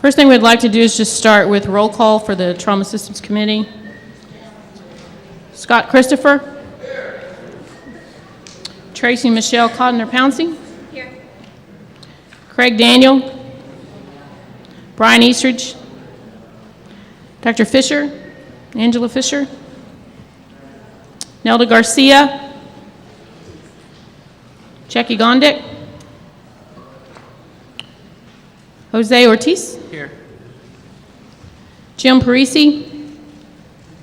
First thing we'd like to do is just start with roll call for the Trauma Systems Committee. Scott Christopher. Here. Tracy Michelle Codner-Pouncey. Here. Craig Daniel. Brian Eastridge. Dr. Fisher. Angela Fisher. Nelda Garcia. Jackie Gondik. Jose Ortiz. Here. Jim Parisi.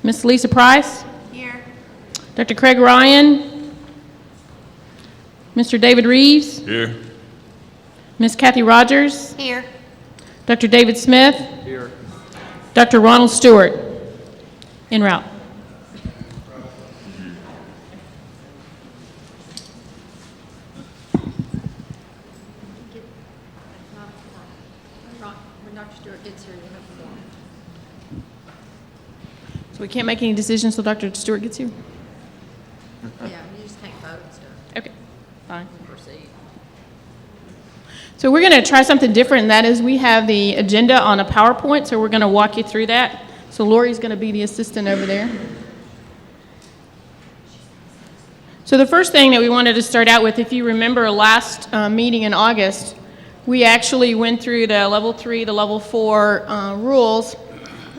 Miss Lisa Price. Here. Dr. Craig Ryan. Mr. David Reeves. Here. Miss Kathy Rogers. Here. Dr. David Smith. Here. Dr. Ronald Stewart. En route. When Dr. Stewart gets here, you'll have to go. So we can't make any decisions until Dr. Stewart gets here? Yeah, you just can't vote and stuff. Okay, fine. Proceed. So we're going to try something different, and that is we have the agenda on a PowerPoint, so we're going to walk you through that. So Lori's going to be the assistant over there. So the first thing that we wanted to start out with, if you remember last meeting in August, we actually went through the level 3, the level 4 rules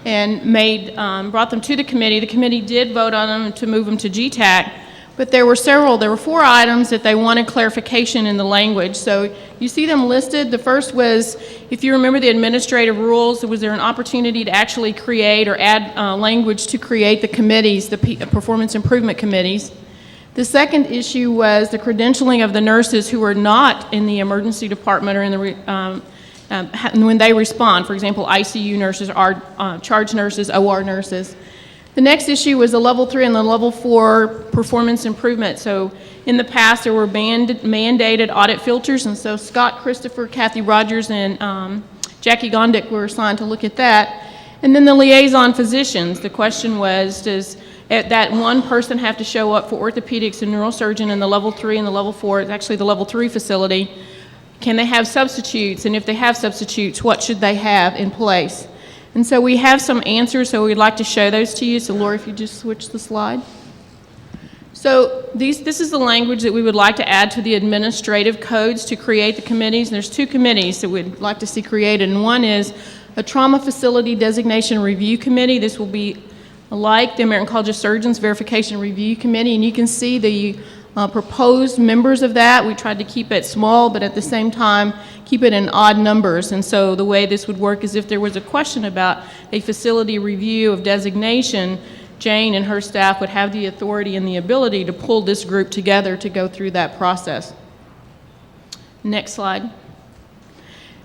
and brought them to the committee. The committee did vote on them to move them to GETAC, but there were 4 items that they wanted clarification in the language. So you see them listed. The first was, if you remember the administrative rules, was there an opportunity to actually create or add language to create the committees, the performance improvement committees. The second issue was the credentialing of the nurses who are not in the emergency department or in the when they respond. For example, ICU nurses, charge nurses, OR nurses. The next issue was the level 3 and the level 4 performance improvement. So in the past, there were mandated audit filters, and so Scott Christopher, Kathy Rogers, and Jackie Gondik were assigned to look at that. And then the liaison physicians. The question was, does that one person have to show up for orthopedics and neurosurgeon in the level 3 and the level 4, it's actually the level 3 facility. Can they have substitutes? And if they have substitutes, what should they have in place? And so we have some answers, so we'd like to show those to you. So Laura, if you just switch the slide. So this is the language that we would like to add to the administrative codes to create the committees. And there's 2 committees that we'd like to see created. And one is a Trauma Facility Designation Review Committee. This will be like the American College of Surgeons Verification Review Committee, and you can see the proposed members of that. We tried to keep it small, but at the same time, keep it in odd numbers. And so the way this would work is if there was a question about a facility review of designation, Jane and her staff would have the authority and the ability to pull this group together to go through that process. Next slide.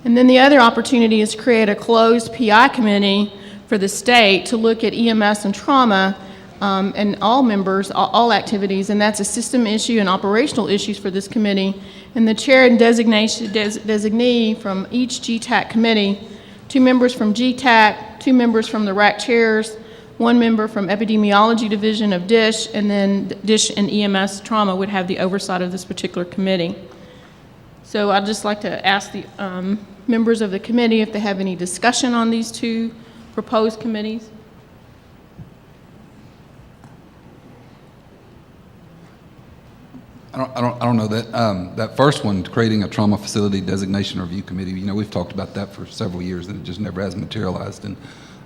And then the other opportunity is to create a closed PI committee for the state to look at EMS and trauma and all members, all activities, and that's a system issue and operational issues for this committee. And the chair and designee from each GETAC committee, 2 members from GETAC, 2 members from the RAC chairs, 1 member from epidemiology division of DSH, and then DSH and EMS trauma would have the oversight of this particular committee. So I'd just like to ask the members of the committee if they have any discussion on these 2 proposed committees. I don't know that that first one, creating a trauma facility designation review committee. You know, we've talked about that for several years, and it just never has materialized. And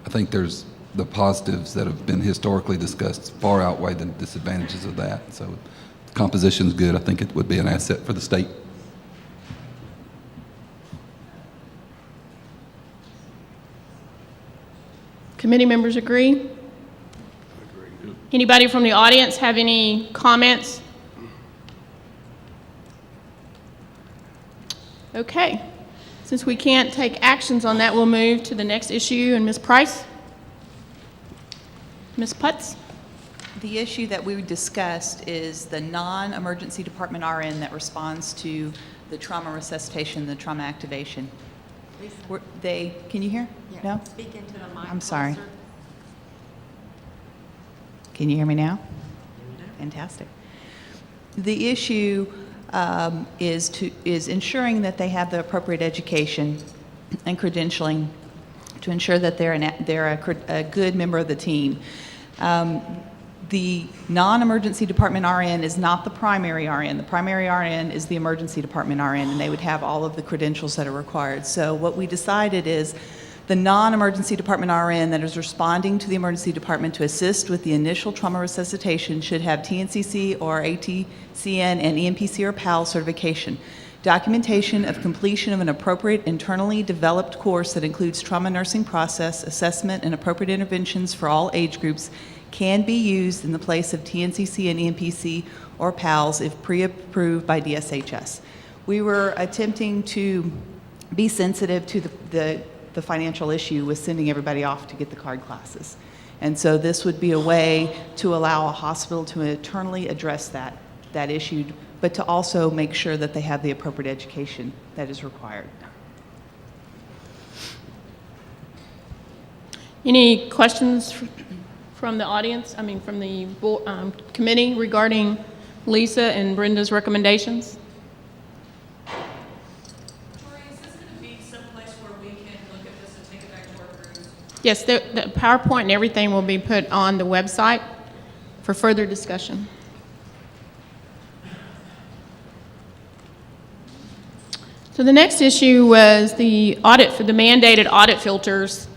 I think there's the positives that have been historically discussed far outweigh the disadvantages of that. So, composition's good. I think it would be an asset for the state. Committee members agree? Anybody from the audience have any comments? Okay. Since we can't take actions on that, we'll move to the next issue. And Ms. Price? Ms. Putz? The issue that we discussed is the non-emergency department RN that responds to the trauma resuscitation, the trauma activation. Can you hear? Yeah. No? Speak into the mic. I'm sorry. closer. Can you hear me now? Fantastic. The issue is ensuring that they have the appropriate education and credentialing to ensure that they're a good member of the team. The non-emergency department RN is not the primary RN. The primary RN is the emergency department RN, and they would have all of the credentials that are required. So what we decided is the non-emergency department RN that is responding to the emergency department to assist with the initial trauma resuscitation should have TNCC or ATCN and EMPC or PAL certification. Documentation of completion of an appropriate internally developed course that includes trauma nursing process, assessment, and appropriate interventions for all age groups can be used in the place of TNCC and EMPC or PALs if pre-approved by DSHS. We were attempting to be sensitive to the financial issue with sending everybody off to get the card classes. And so this would be a way to allow a hospital to internally address that issue, but to also make sure that they have the appropriate education that is required. Any questions from the audience, from the committee regarding Lisa and Brenda's recommendations? Tori, is this going to be someplace where we can look at this and take it back to our groups? Yes, the PowerPoint and everything will be put on the website for further discussion. So the next issue was the audit for the mandated audit filters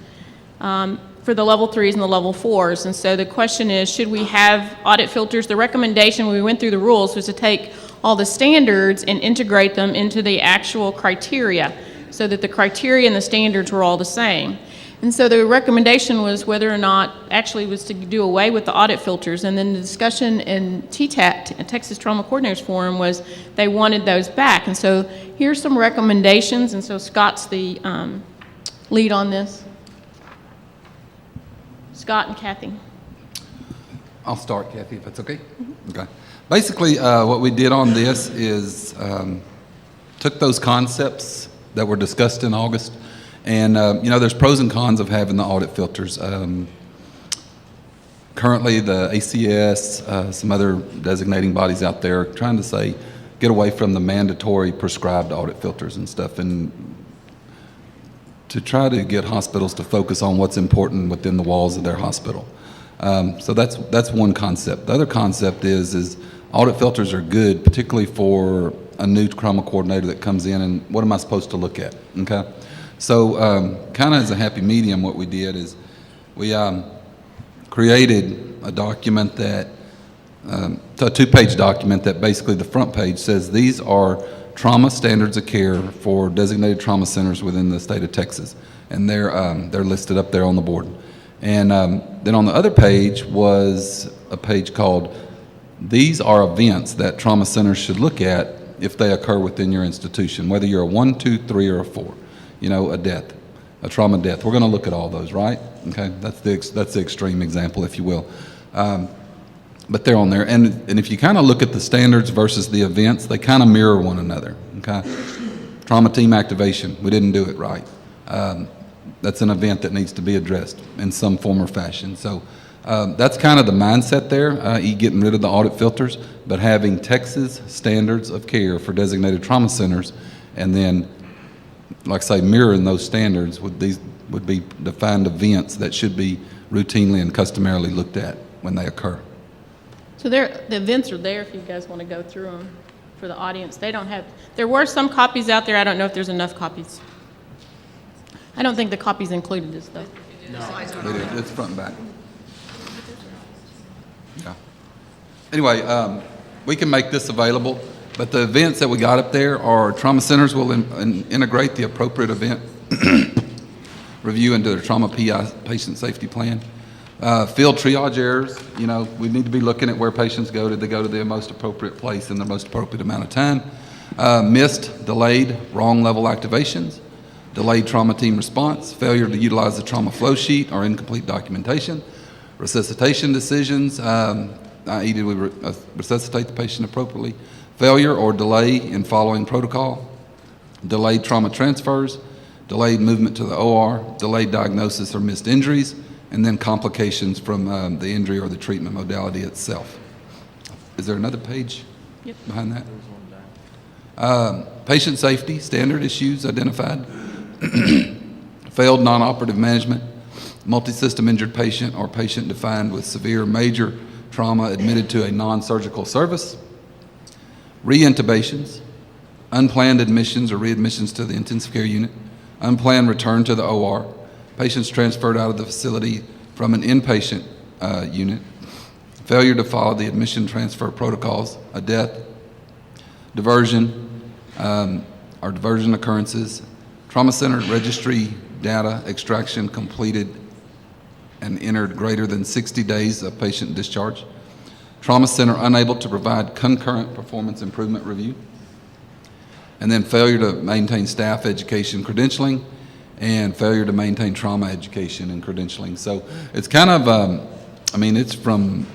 for the level 3s and the level 4s. And so the question is, should we have audit filters? The recommendation when we went through the rules was to take all the standards and integrate them into the actual criteria so that the criteria and the standards were all the same. And so the recommendation was whether or not actually was to do away with the audit filters. And then the discussion in TTAC, Texas Trauma Coordinators Forum, was they wanted those back. And so here's some recommendations. And so Scott's the lead on this. Scott and Kathy. I'll start, Kathy, if that's okay. Okay. Basically, what we did on this is took those concepts that were discussed in August, and there's pros and cons of having the audit filters. Currently, the ACS, some other designating bodies out there, are trying to say get away from the mandatory prescribed audit filters and stuff, and to try to get hospitals to focus on what's important within the walls of their hospital. So that's one concept. The other concept is audit filters are good, particularly for a new trauma coordinator that comes in and what am I supposed to look at, okay? So kind of as a happy medium, what we did is we created a document that, a two-page document that basically the front page says these are trauma standards of care for designated trauma centers within the state of Texas, and they're listed up there on the board. And then on the other page was a page called "These are events that trauma centers should look at if they occur within your institution, whether you're a 1, 2, 3, or a 4. A death, a trauma death. We're going to look at all those, right? Okay, that's the extreme example, if you will. But they're on there, and if you kind of look at the standards versus the events, they kind of mirror one another, okay? Trauma team activation, we didn't do it right. That's an event that needs to be addressed in some form or fashion. So that's kind of the mindset there, getting rid of the audit filters, but having Texas standards of care for designated trauma centers, and then, like I say, mirroring those standards would be defined events that should be routinely and customarily looked at when they occur. So the events are there if you guys want to go through them for the audience. There were some copies out there. I don't know if there's enough copies. I don't think the copies included this, though. No. It's front and back. Yeah. Anyway, we can make this available, but the events that we got up there are trauma centers will integrate the appropriate event review into their trauma PI, patient safety plan. Field triage errors, we need to be looking at where patients go. Did they go to the most appropriate place in the most appropriate amount of time? Missed, delayed, wrong level activations, delayed trauma team response, failure to utilize the trauma flow sheet or incomplete documentation, resuscitation decisions, i.e. did we resuscitate the patient appropriately, failure or delay in following protocol, delayed trauma transfers, delayed movement to the OR, delayed diagnosis or missed injuries, and then complications from the injury or the treatment modality itself. Is there another page behind that? Patient safety, standard issues identified. failed non-operative management, multi-system injured patient or patient defined with severe major trauma admitted to a non-surgical service, reintubations, unplanned admissions or readmissions to the intensive care unit, unplanned return to the OR, patients transferred out of the facility from an inpatient unit, failure to follow the admission transfer protocols, a death, diversion or diversion occurrences, trauma center registry data extraction completed and entered greater than 60 days of patient discharge, trauma center unable to provide concurrent performance improvement review, and then failure to maintain staff education credentialing and failure to maintain trauma education and credentialing. So it's kind of, it's from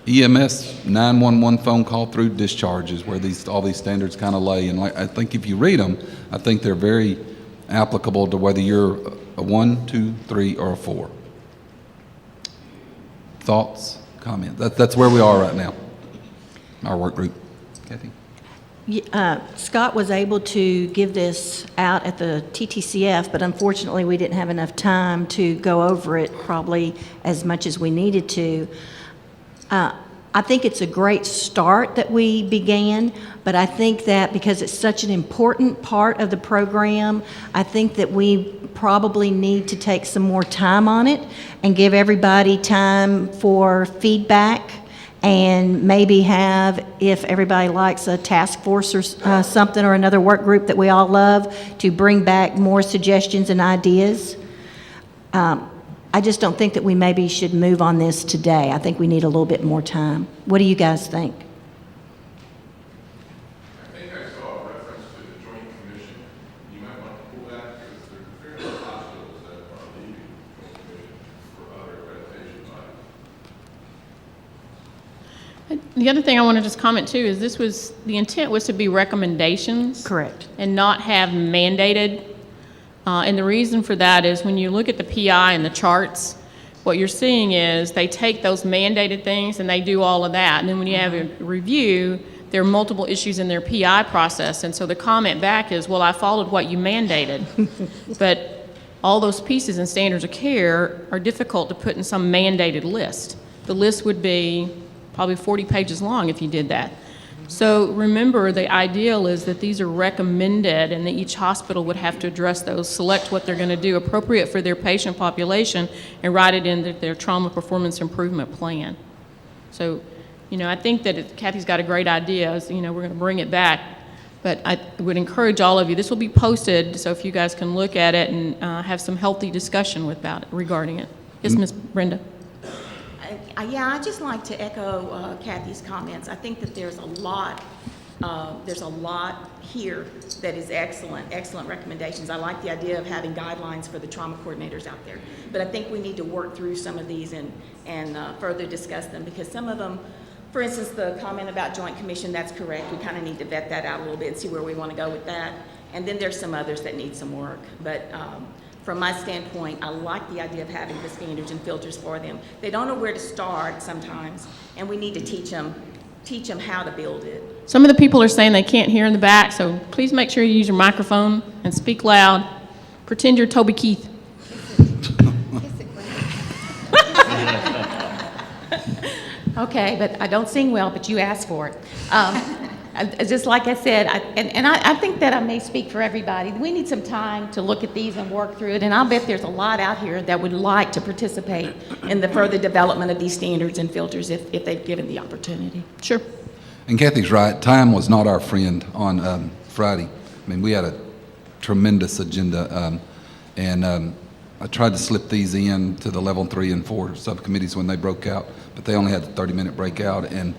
EMS 911 phone call through discharges where all these standards kind of lay. And I think if you read them, I think they're very applicable to whether you're a 1, 2, 3, or a 4. Thoughts, comments? That's where we are right now, our work group. Kathy? Scott was able to give this out at the TTCF, but unfortunately we didn't have enough time to go over it probably as much as we needed to. I think it's a great start that we began, but I think that because it's such an important part of the program, I think that we probably need to take some more time on it and give everybody time for feedback, and maybe have, if everybody likes a task force or something, or another work group that we all love, to bring back more suggestions and ideas. I just don't think that we maybe should move on this today. I think we need a little bit more time. What do you guys think? I think I saw a reference to the Joint Commission. You might want to pull that because there are fairly hospitals that are leaving the Joint Commission for other accreditation bodies. The other thing I want to just comment too is the intent was to be recommendations. Correct. And not have mandated. And the reason for that is when you look at the PI and the charts, what you're seeing is they take those mandated things and they do all of that. And then when you have a review, there are multiple issues in their PI process. And so the comment back is, well, I followed what you mandated. But all those pieces and standards of care are difficult to put in some mandated list. The list would be probably 40 pages long if you did that. So remember, the ideal is that these are recommended and that each hospital would have to address those, select what they're going to do appropriate for their patient population, and write it into their trauma performance improvement plan. So, I think that Kathy's got a great idea. We're going to bring it back. But I would encourage all of you, this will be posted, so if you guys can look at it and have some healthy discussion about it, regarding it. Yes, Ms. Brenda? Yeah, I'd just like to echo Kathy's comments. I think that there's a lot here that is excellent recommendations. I like the idea of having guidelines for the trauma coordinators out there. But I think we need to work through some of these and further discuss them, because some of them, for instance, the comment about Joint Commission, that's correct. We kind of need to vet that out a little bit and see where we want to go with that. And then there's some others that need some work. But from my standpoint, I like the idea of having the standards and filters for them. They don't know where to start sometimes, and we need to teach them how to build it. Some of the people are saying they can't hear in the back, so please make sure you use your microphone and speak loud. Pretend you're Toby Keith. Okay, but I don't sing well, but you asked for it. Just like I said, I think that I may speak for everybody. We need some time to look at these and work through it, and I'll bet there's a lot out here that would like to participate in the further development of these standards and filters if they've given the opportunity. Sure. And Kathy's right, time was not our friend on Friday. We had a tremendous agenda, and I tried to slip these in to the level 3 and 4 subcommittees when they broke out, but they only had a 30-minute breakout, and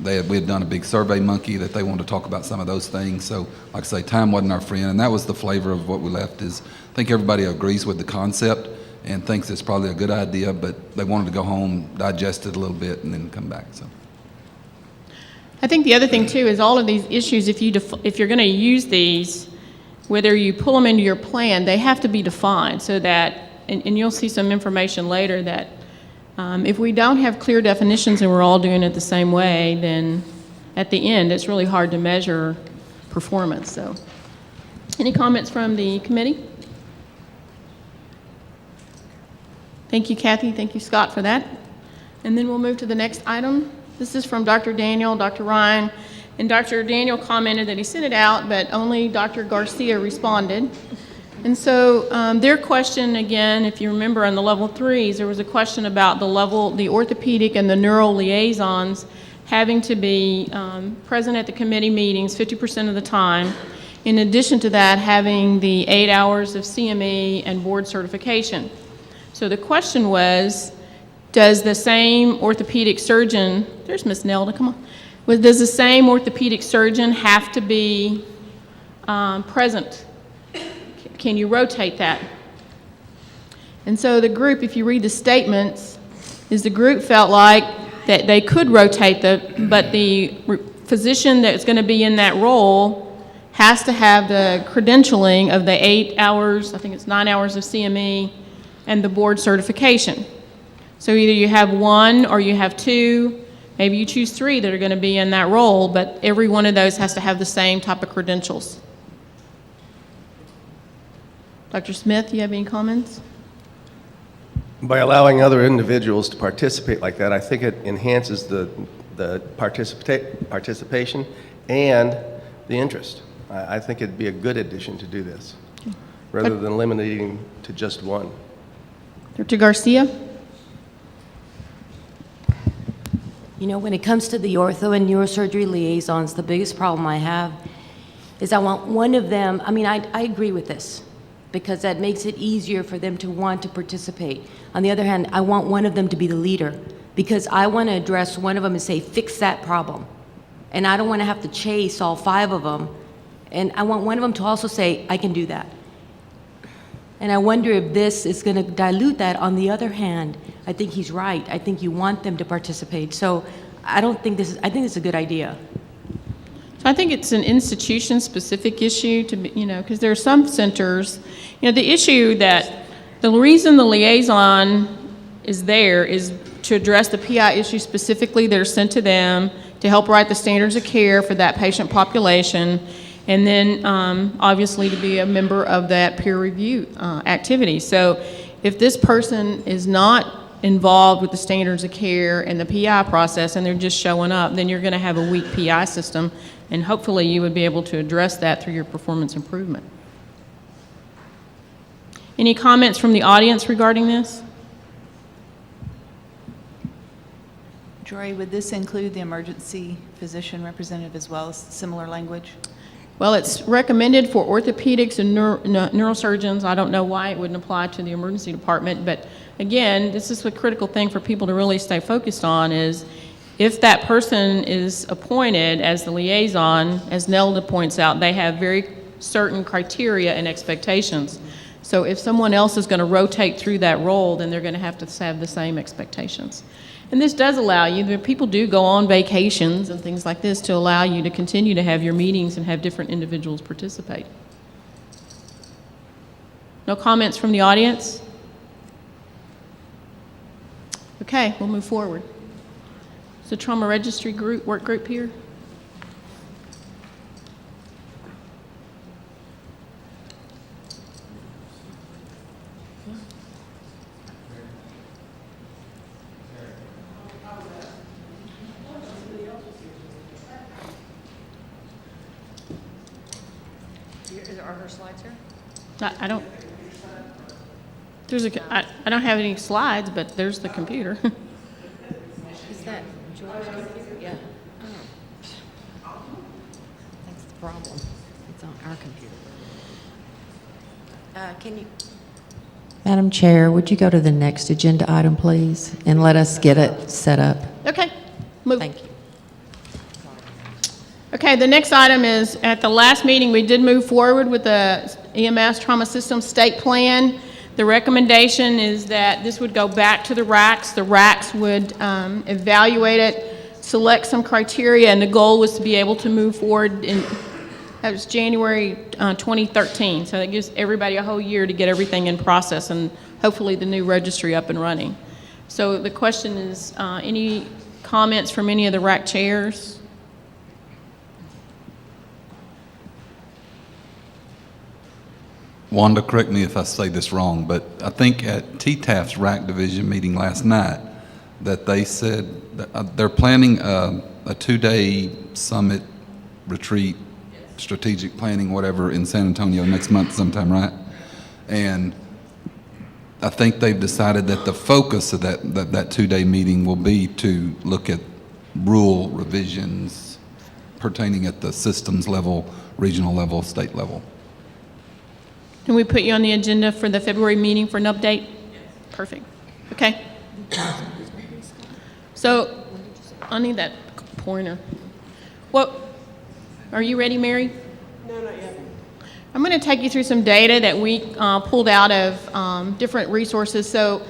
we had done a big survey monkey that they wanted to talk about some of those things. So, like I say, time wasn't our friend, and that was the flavor of what we left. Is I think everybody agrees with the concept and thinks it's probably a good idea, but they wanted to go home, digest it a little bit, and then come back. So, I think the other thing too is all of these issues. If you're going to use these, whether you pull them into your plan, they have to be defined so that, and you'll see some information later that. If we don't have clear definitions and we're all doing it the same way, then at the end it's really hard to measure performance. So Any comments from the committee? Thank you, Kathy. Thank you, Scott, for that. And then we'll move to the next item. This is from Dr. Daniel, Dr. Ryan, and Dr. Daniel commented that he sent it out, but only Dr. Garcia responded. And so their question, again, if you remember on the level 3s, there was a question about the orthopedic and the neural liaisons having to be present at the committee meetings 50% of the time. In addition to that, having the 8 hours of CME and board certification. So the question was, does the same orthopedic surgeon, there's Miss Nelda, come on. Does the same orthopedic surgeon have to be present? Can you rotate that? And so the group, if you read the statements, is the group felt like that they could rotate but the physician that's going to be in that role has to have the credentialing of the 8 hours, I think it's 9 hours of CME, and the board certification. So either you have one or you have two, maybe you choose 3 that are going to be in that role, but every one of those has to have the same type of credentials. Dr. Smith, you have any comments? By allowing other individuals to participate like that, I think it enhances the participation and the interest. I think it'd be a good addition to do this, rather than limiting to just one. Dr. Garcia? You know, when it comes to the ortho and neurosurgery liaisons, the biggest problem I have is I want one of them, I agree with this, because that makes it easier for them to want to participate. On the other hand, I want one of them to be the leader, because I want to address one of them and say, fix that problem. And I don't want to have to chase all 5 of them. And I want one of them to also say, I can do that. And I wonder if this is going to dilute that. On the other hand, I think he's right. I think you want them to participate. So I think this is a good idea. So I think it's an institution-specific issue to be, because there are some centers, the issue that the reason the liaison is there is to address the PI issues specifically that are sent to them to help write the standards of care for that patient population, and then obviously to be a member of that peer review activity. So if this person is not involved with the standards of care and the PI process and they're just showing up, then you're going to have a weak PI system, and hopefully you would be able to address that through your performance improvement. Any comments from the audience regarding this? Jory, would this include the emergency physician representative as well as similar language? Well, it's recommended for orthopedics and neurosurgeons. I don't know why it wouldn't apply to the emergency department, but again, this is a critical thing for people to really stay focused on is if that person is appointed as the liaison, as Nelda points out, they have very certain criteria and expectations. So if someone else is going to rotate through that role, then they're going to have the same expectations. And this does allow you, people do go on vacations and things like this to allow you to continue to have your meetings and have different individuals participate. No comments from the audience? Okay, we'll move forward. Is the trauma registry work group here? Are her slides here? I don't. I don't have any slides, but there's the computer. Is that George's computer? Yeah. Oh. That's the problem. It's on our computer. Can you? Madam Chair, would you go to the next agenda item, please, and let us get it set up? Okay, move. Thank you. Okay, the next item is, at the last meeting, we did move forward with the EMS Trauma System State Plan. The recommendation is that this would go back to the RACs. The RACs would evaluate it, select some criteria, and the goal was to be able to move forward that was January 2013. So that gives everybody a whole year to get everything in process and hopefully the new registry up and running. So the question is, any comments from any of the RAC chairs? Wanda, correct me if I say this wrong, but I think at TTAF's RAC division meeting last night, that they said that they're planning a 2-day summit retreat, strategic planning, whatever, in San Antonio next month sometime, right? And I think they've decided that the focus of that 2-day meeting will be to look at rule revisions pertaining at the systems level, regional level, state level. Can we put you on the agenda for the February meeting for an update? Perfect. Okay. So, I need that pointer. What, are you ready, Mary? No, not yet. I'm going to take you through some data that we pulled out of different resources. So,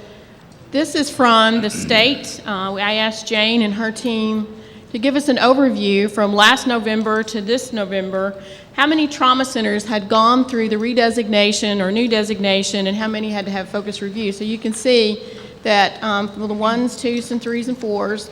this is from the state. I asked Jane and her team to give us an overview from last November to this November, how many trauma centers had gone through the redesignation or new designation and how many had to have focus review. So you can see that for the 1s, 2s, and 3s, and 4s,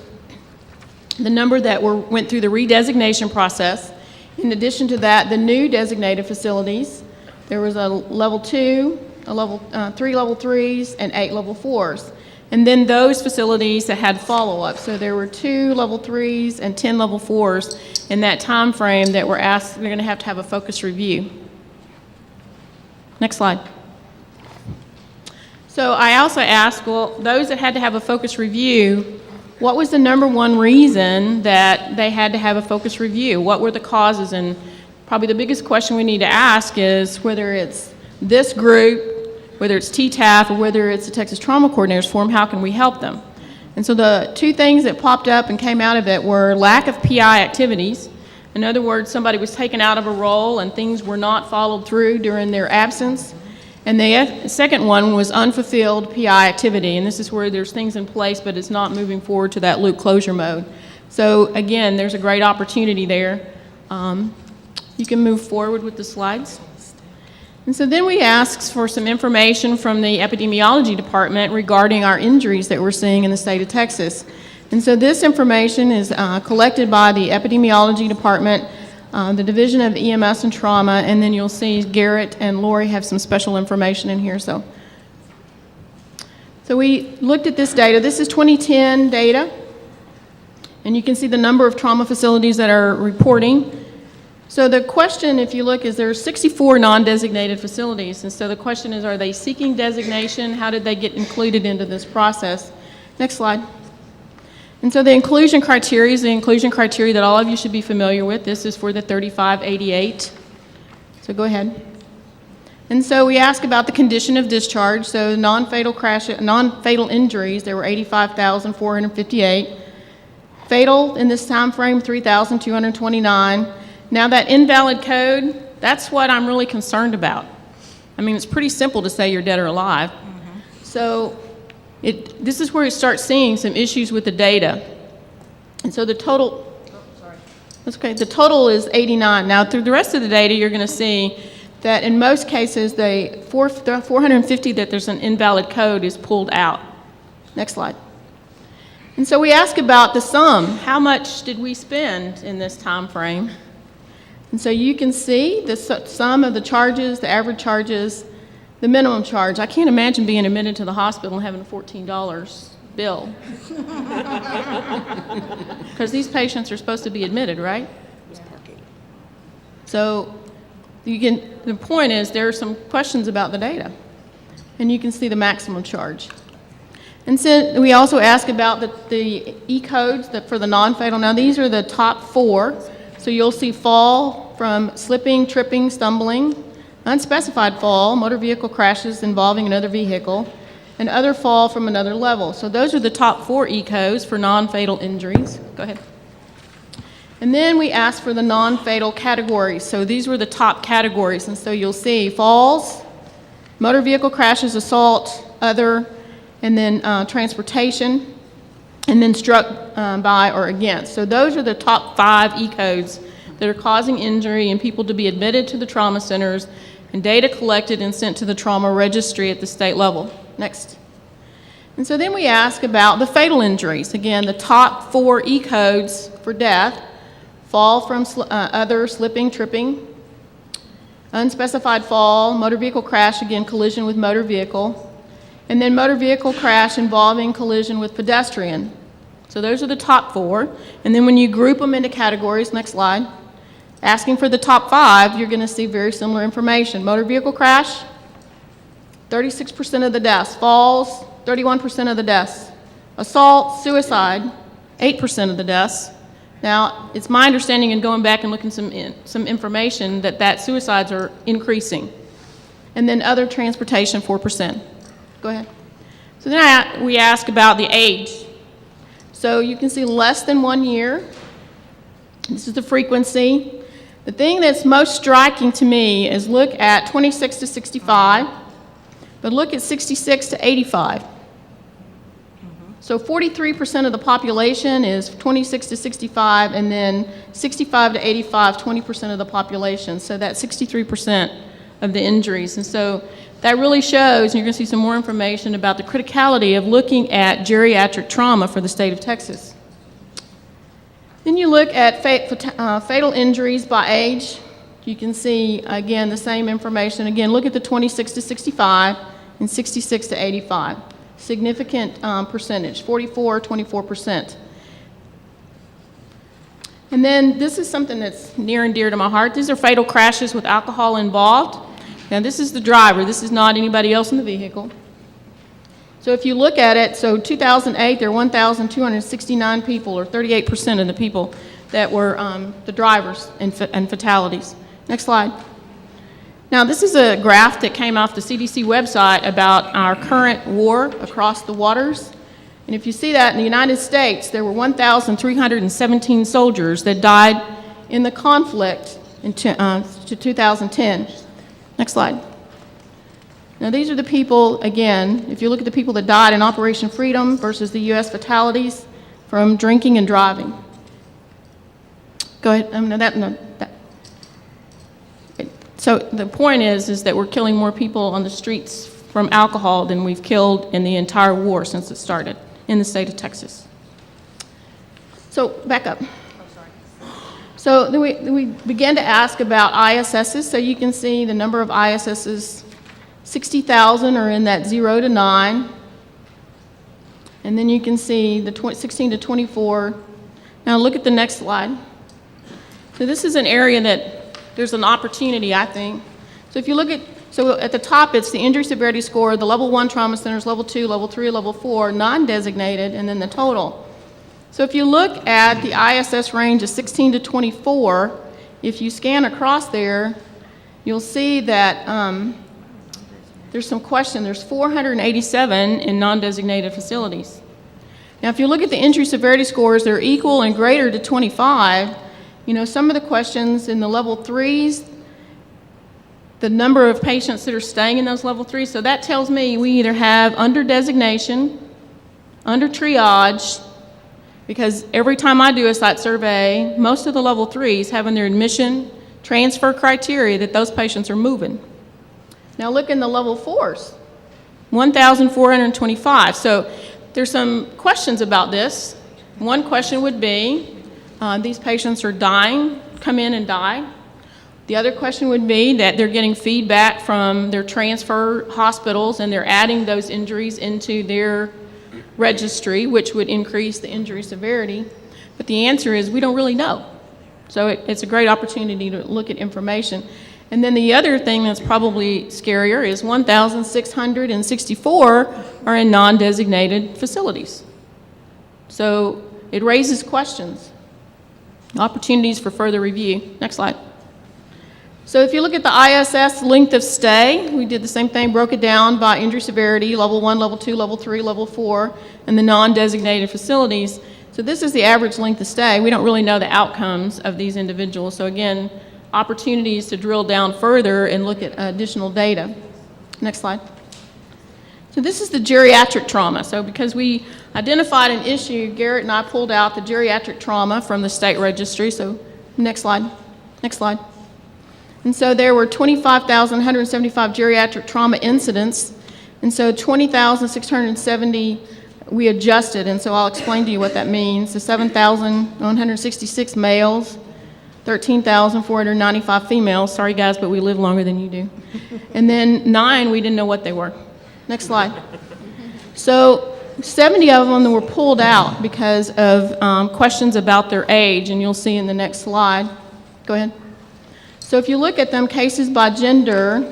the number that went through the redesignation process. In addition to that, the new designated facilities, there was a level 2, a level 3 level 3s, and 8 level 4s. And then those facilities that had follow-up. So there were 2 level 3s and 10 level 4s in that time frame that were asked, they're going to have a focus review. Next slide. So I also asked, well, those that had to have a focus review, what was the number one reason that they had to have a focus review? What were the causes? And probably the biggest question we need to ask is whether it's this group, whether it's TTAF, or whether it's the Texas Trauma Coordinators Forum, how can we help them? And so the 2 things that popped up and came out of it were lack of PI activities. In other words, somebody was taken out of a role and things were not followed through during their absence. And the second one was unfulfilled PI activity. And this is where there's things in place, but it's not moving forward to that loop closure mode. So again, there's a great opportunity there. You can move forward with the slides. And so then we asked for some information from the epidemiology department regarding our injuries that we're seeing in the state of Texas. And so this information is collected by the epidemiology department, the Division of EMS and Trauma, and then you'll see Garrett and Lori have some special information in here. So we looked at this data. This is 2010 data, and you can see the number of trauma facilities that are reporting. So the question, if you look, is there are 64 non-designated facilities. And so the question is, are they seeking designation? How did they get included into this process? Next slide. And so the inclusion criteria is the inclusion criteria that all of you should be familiar with. This is for the 3588. So go ahead. And so we ask about the condition of discharge. So non-fatal injuries, there were 85,458. Fatal in this time frame, 3,229. Now that invalid code, that's what I'm really concerned about. I mean, it's pretty simple to say you're dead or alive. So this is where you start seeing some issues with the data. And so the total, that's okay, the total is 89. Now through the rest of the data, you're going to see that in most cases, the 450 that there's an invalid code is pulled out. Next slide. And so we ask about the sum. How much did we spend in this time frame? And so you can see the sum of the charges, the average charges, the minimum charge. I can't imagine being admitted to the hospital and having a $14 bill. Because these patients are supposed to be admitted, right? So the point is there are some questions about the data. And you can see the maximum charge. And so we also ask about the E-codes for the non-fatal. Now these are the top 4. So you'll see fall from slipping, tripping, stumbling, unspecified fall, motor vehicle crashes involving another vehicle, and other fall from another level. So those are the top 4 E-codes for non-fatal injuries. Go ahead. And then we asked for the non-fatal categories. So these were the top categories. And so you'll see falls, motor vehicle crashes, assault, other, and then transportation, and then struck by or against. So those are the top 5 E-codes that are causing injury and people to be admitted to the trauma centers and data collected and sent to the trauma registry at the state level. Next. And so then we ask about the fatal injuries. Again, the top 4 E-codes for death: fall from other, slipping, tripping, unspecified fall, motor vehicle crash, again, collision with motor vehicle, and then motor vehicle crash involving collision with pedestrian. So those are the top 4. And then when you group them into categories, next slide, asking for the top 5, you're going to see very similar information. Motor vehicle crash, 36% of the deaths. Falls, 31% of the deaths. Assault, suicide, 8% of the deaths. Now, it's my understanding in going back and looking some information that suicides are increasing. And then other transportation, 4%. Go ahead. So then we ask about the age. So you can see less than 1 year. This is the frequency. The thing that's most striking to me is look at 26 to 65, but look at 66 to 85. So 43% of the population is 26 to 65, and then 65 to 85, 20% of the population. So that's 63% of the injuries. And so that really shows, and you're going to see some more information about the criticality of looking at geriatric trauma for the state of Texas. Then you look at fatal injuries by age. You can see, again, the same information. Again, look at the 26 to 65 and 66 to 85. Significant percentage, 24%. And then this is something that's near and dear to my heart. These are fatal crashes with alcohol involved. Now this is the driver. This is not anybody else in the vehicle. So if you look at it, so 2008, there were 1,269 people, or 38% of the people that were the drivers and fatalities. Next slide. Now this is a graph that came off the CDC website about our current war across the waters. And if you see that in the United States, there were 1,317 soldiers that died in the conflict to 2010. Next slide. Now these are the people, again, if you look at the people that died in Operation Freedom versus the U.S. fatalities from drinking and driving. Go ahead. So the point is that we're killing more people on the streets from alcohol than we've killed in the entire war since it started in the state of Texas. So back up. So then we began to ask about ISSs. So you can see the number of ISSs, 60,000 are in that 0 to 9. And then you can see the 16 to 24. Now look at the next slide. So this is an area that there's an opportunity, I think. So if you look at, so at the top it's the injury severity score, the level 1 trauma centers, level 2, level 3, level 4, non-designated, and then the total. So if you look at the ISS range of 16 to 24, if you scan across there, you'll see that there's some question. There's 487 in non-designated facilities. Now, if you look at the injury severity scores, they're equal and greater to 25. You know, some of the questions in the level 3s, the number of patients that are staying in those level 3s, so that tells me we either have under designation, under triage, because every time I do a site survey, most of the level 3s have in their admission transfer criteria that those patients are moving. Now look in the level 4s, 1,425. So there's some questions about this. One question would be, these patients are dying, come in and die. The other question would be that they're getting feedback from their transfer hospitals and they're adding those injuries into their registry, which would increase the injury severity. But the answer is we don't really know. So it's a great opportunity to look at information. And then the other thing that's probably scarier is 1,664 are in non-designated facilities. So it raises questions, opportunities for further review. Next slide. So if you look at the ISS length of stay, we did the same thing, broke it down by injury severity, level 1, level 2, level 3, level 4, and the non-designated facilities. So this is the average length of stay. We don't really know the outcomes of these individuals. So again, opportunities to drill down further and look at additional data. Next slide. So this is the geriatric trauma. So because we identified an issue, Garrett and I pulled out the geriatric trauma from the state registry. So next slide. Next slide. And so there were 25,175 geriatric trauma incidents, and so 20,670 we adjusted, and so I'll explain to you what that means. The 7,166 males, 13,495 females. Sorry, guys, but we live longer than you do. And then 9, we didn't know what they were. Next slide. So 70 of them were pulled out because of questions about their age, and you'll see in the next slide. Go ahead. So if you look at them, cases by gender,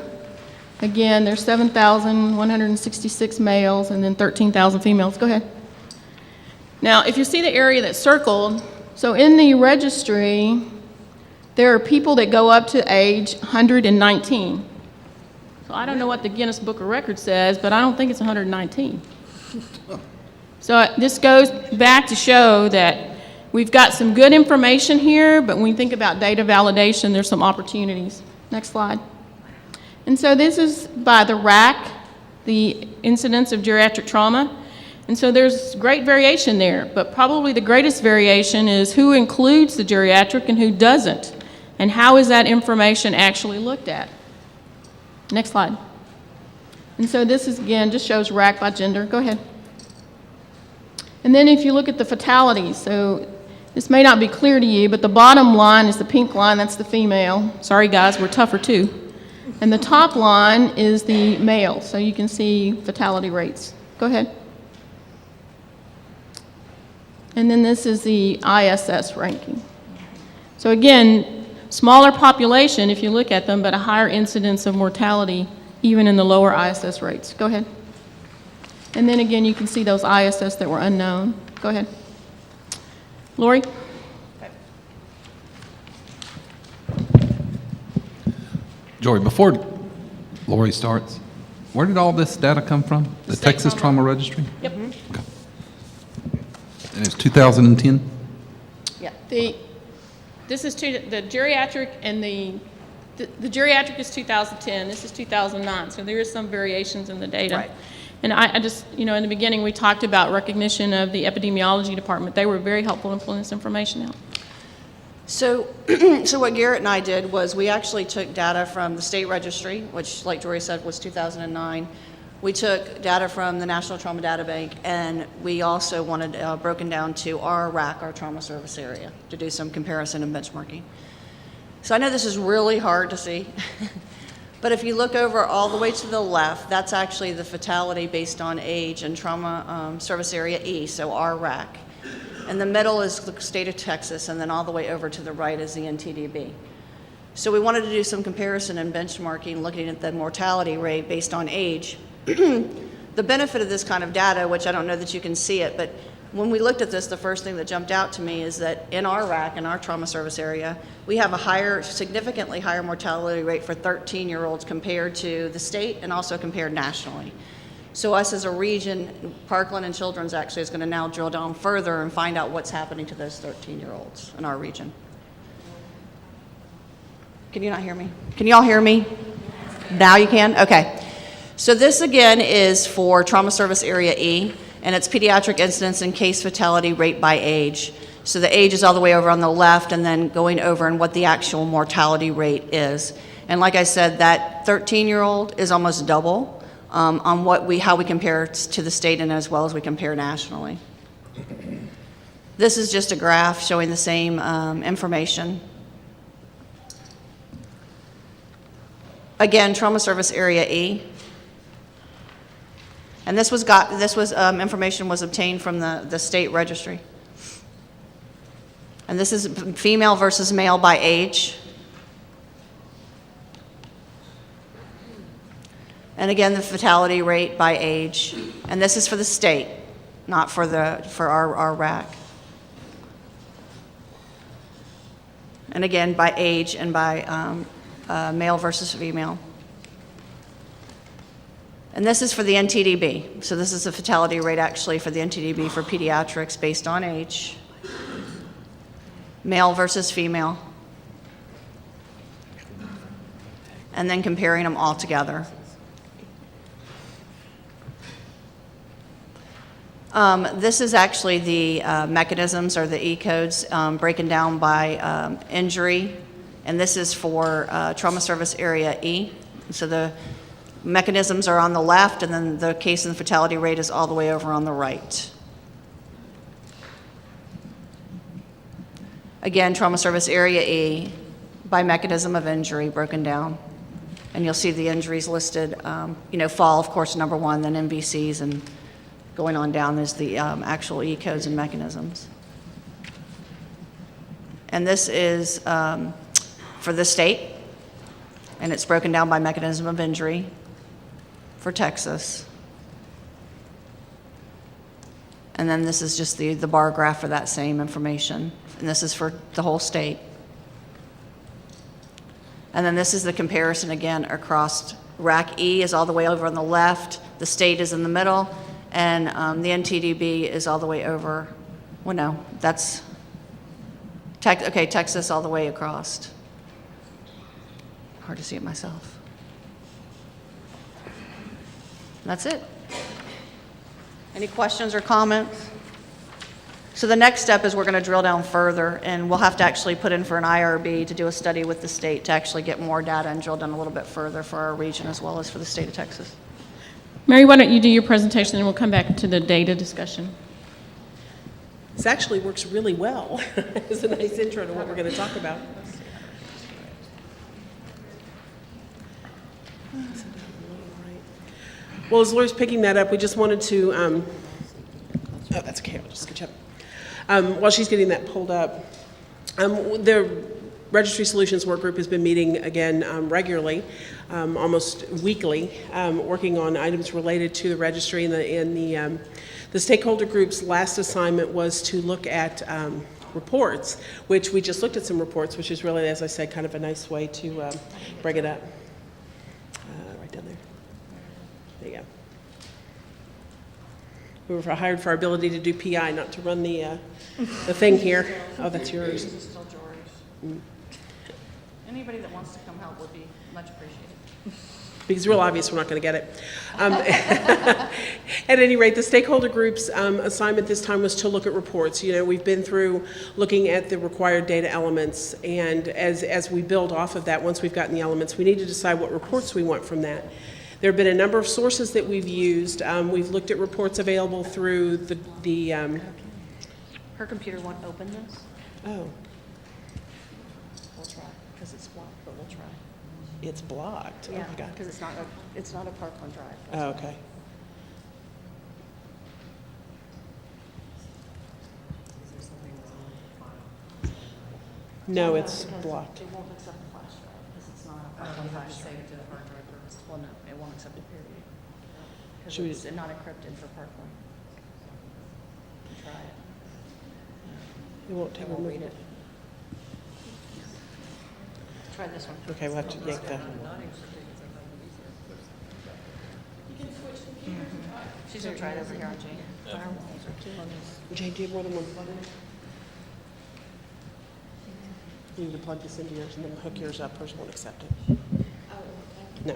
again, there's 7,166 males and then 13,000 females. Go ahead. Now, if you see the area that's circled, so in the registry, there are people that go up to age 119. So I don't know what the Guinness Book of Records says, but I don't think it's 119. So this goes back to show that we've got some good information here, but when we think about data validation, there's some opportunities. Next slide. And so this is by the RAC, the incidence of geriatric trauma. And so there's great variation there, but probably the greatest variation is who includes the geriatric and who doesn't, and how is that information actually looked at. Next slide. And so this is, again, just shows RAC by gender. Go ahead. And then if you look at the fatalities, so this may not be clear to you, but the bottom line is the pink line, that's the female. Sorry guys, we're tougher too. And the top line is the male, so you can see fatality rates. Go ahead. And then this is the ISS ranking. So again, smaller population if you look at them, but a higher incidence of mortality even in the lower ISS rates. Go ahead. And then again, you can see those ISS that were unknown. Go ahead. Lori? Joy, before Lori starts, where did all this data come from? The State Texas Trauma. Trauma Registry? Yep. Okay. And it's 2010? Yeah. This is the geriatric and the geriatric is 2010. This is 2009. So there is some variations in the data. Right. And I just, in the beginning we talked about recognition of the epidemiology department. They were very helpful in pulling this information out. So, so what Garrett and I did was we actually took data from the state registry, which, like Jory said, was 2009. We took data from the National Trauma Data Bank, and we also wanted broken down to our RAC, our trauma service area, to do some comparison and benchmarking. So I know this is really hard to see, but if you look over all the way to the left, that's actually the fatality based on age and trauma service area E, so our RAC. In the middle is the state of Texas, and then all the way over to the right is the NTDB. So we wanted to do some comparison and benchmarking, looking at the mortality rate based on age. The benefit of this kind of data, which I don't know that you can see it, but when we looked at this, the first thing that jumped out to me is that in our RAC, in our trauma service area, we have a significantly higher mortality rate for 13-year-olds compared to the state and also compared nationally. So us as a region, Parkland and Children's actually is going to now drill down further and find out what's happening to those 13-year-olds in our region. Can you not hear me? Can you all hear me? Now you can? Okay. So this again is for Trauma Service Area E, and it's pediatric incidence and case fatality rate by age. So the age is all the way over on the left, and then going over and what the actual mortality rate is. And like I said, that 13-year-old is almost double on how we compare to the state and as well as we compare nationally. This is just a graph showing the same information. Again, Trauma Service Area E. And this was information was obtained from the state registry. And this is female versus male by age. And again, the fatality rate by age. And this is for the state, not for our RAC. And again, by age and by male versus female. And this is for the NTDB. So this is the fatality rate actually for the NTDB for pediatrics based on age. Male versus female. And then comparing them all together. This is actually the mechanisms or the E codes broken down by injury. And this is for Trauma Service Area E. So the mechanisms are on the left, and then the case and fatality rate is all the way over on the right. Again, Trauma Service Area E by mechanism of injury broken down. And you'll see the injuries listed, fall, of course, number one, then MVCs, and going on down is the actual E codes and mechanisms. And this is for the state, and it's broken down by mechanism of injury for Texas. And then this is just the bar graph for that same information. And this is for the whole state. And then this is the comparison again across RAC E is all the way over on the left, the state is in the middle, and the NTDB is all the way over. Well, no, that's Texas all the way across. Hard to see it myself. That's it. Any questions or comments? So the next step is we're going to drill down further, and we'll have to actually put in for an IRB to do a study with the state to actually get more data and drill down a little bit further for our region as well as for the state of Texas. Mary, why don't you do your presentation, and we'll come back to the data discussion. This actually works really well. It's a nice intro to what we're going to talk about. Well, as Laura's picking that up, we just wanted to, oh, that's okay, I'll just catch up. While she's getting that pulled up, the Registry Solutions Work Group has been meeting again regularly, almost weekly, working on items related to the registry, and the stakeholder group's last assignment was to look at reports, which we just looked at some reports, which is really, as I said, kind of a nice way to bring it up. Right down there. There you go. We were hired for our ability to do PI, not to run the thing here. Oh, that's yours. This is still George's. Anybody that wants to come help would be much appreciated. Because it's real obvious we're not going to get it. At any rate, the stakeholder group's assignment this time was to look at reports. You know, we've been through looking at the required data elements, and as we build off of that, once we've gotten the elements, we need to decide what reports we want from that. There have been a number of sources that we've used. We've looked at reports available through the Her computer won't open this. oh, We'll try, because it's blocked, but we'll try. it's blocked. Yeah, Oh, my God. because it's not a Parkland Drive. Oh, okay. No, it's blocked. It won't accept the flash drive, because it's not a Parkland flash drive. Save it to the hard drive first. Well, no, it won't accept it, period. Should we- Because it's not encrypted for Parkland. Try it. It won't take It won't read removal. it. Try this one. Okay, we'll have to yank the. She's going to try it over here on Jane. Firewalls are too on this. Jane, do you have more than one plug in? You need to plug this into yours and then hook yours up. Hers won't accept it. No.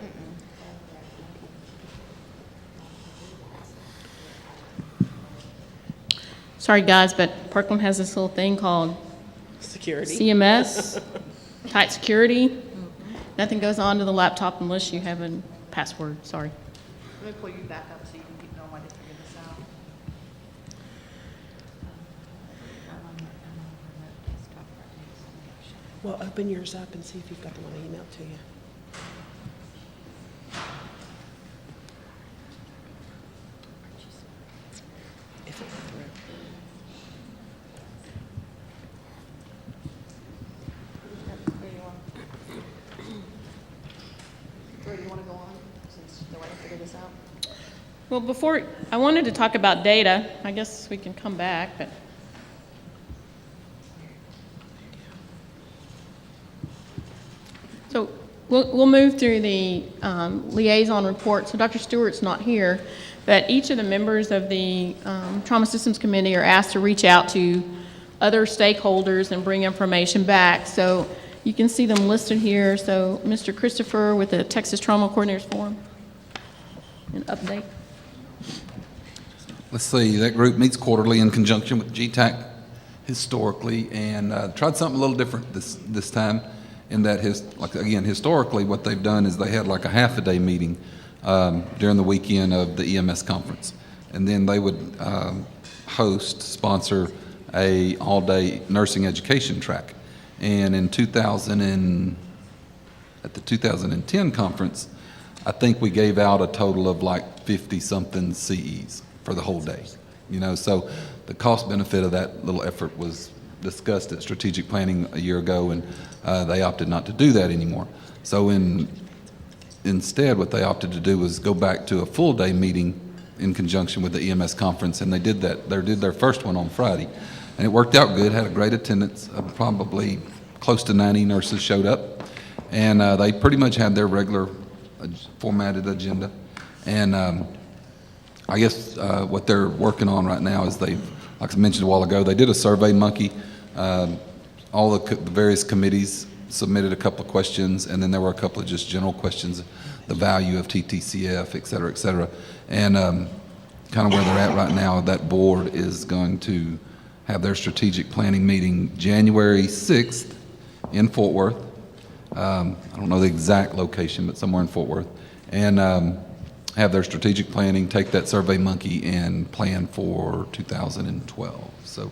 Sorry, guys, but Parkland has this little thing called Security. CMS, tight security. Nothing goes onto the laptop unless you have a password. Sorry. Let me pull you back up so you can keep going while they figure this out. Well, open yours up and see if you've got the one I emailed to you. If it's through. Where do you want to go on, since the way to figure this out? Well, before, I wanted to talk about data. I guess we can come back, but. So we'll move through the liaison report. So Dr. Stewart's not here, but each of the members of the Trauma Systems Committee are asked to reach out to other stakeholders and bring information back. So you can see them listed here. So Mr. Christopher with the Texas Trauma Coordinators Forum, an update. Let's see, that group meets quarterly in conjunction with GETAC historically, and tried something a little different this time, in that historically what they've done is they had like a half-a-day meeting during the weekend of the EMS conference, and then they would sponsor a all-day nursing education track. And in at the 2010 conference, I think we gave out a total of like 50-something CEs for the whole day. So the cost benefit of that little effort was discussed at strategic planning a year ago, and they opted not to do that anymore. So instead, what they opted to do was go back to a full-day meeting in conjunction with the EMS conference, and they did their first one on Friday. And it worked out good, had a great attendance, probably close to 90 nurses showed up, and they pretty much had their regular formatted agenda. And I guess what they're working on right now is like I mentioned a while ago, they did a Survey Monkey. All the various committees submitted a couple of questions, and then there were a couple of just general questions, the value of TTCF, et cetera, et cetera. And kind of where they're at right now, that board is going to have their strategic planning meeting January 6th in Fort Worth. I don't know the exact location, but somewhere in Fort Worth. And have their strategic planning, take that Survey Monkey, and plan for 2012. So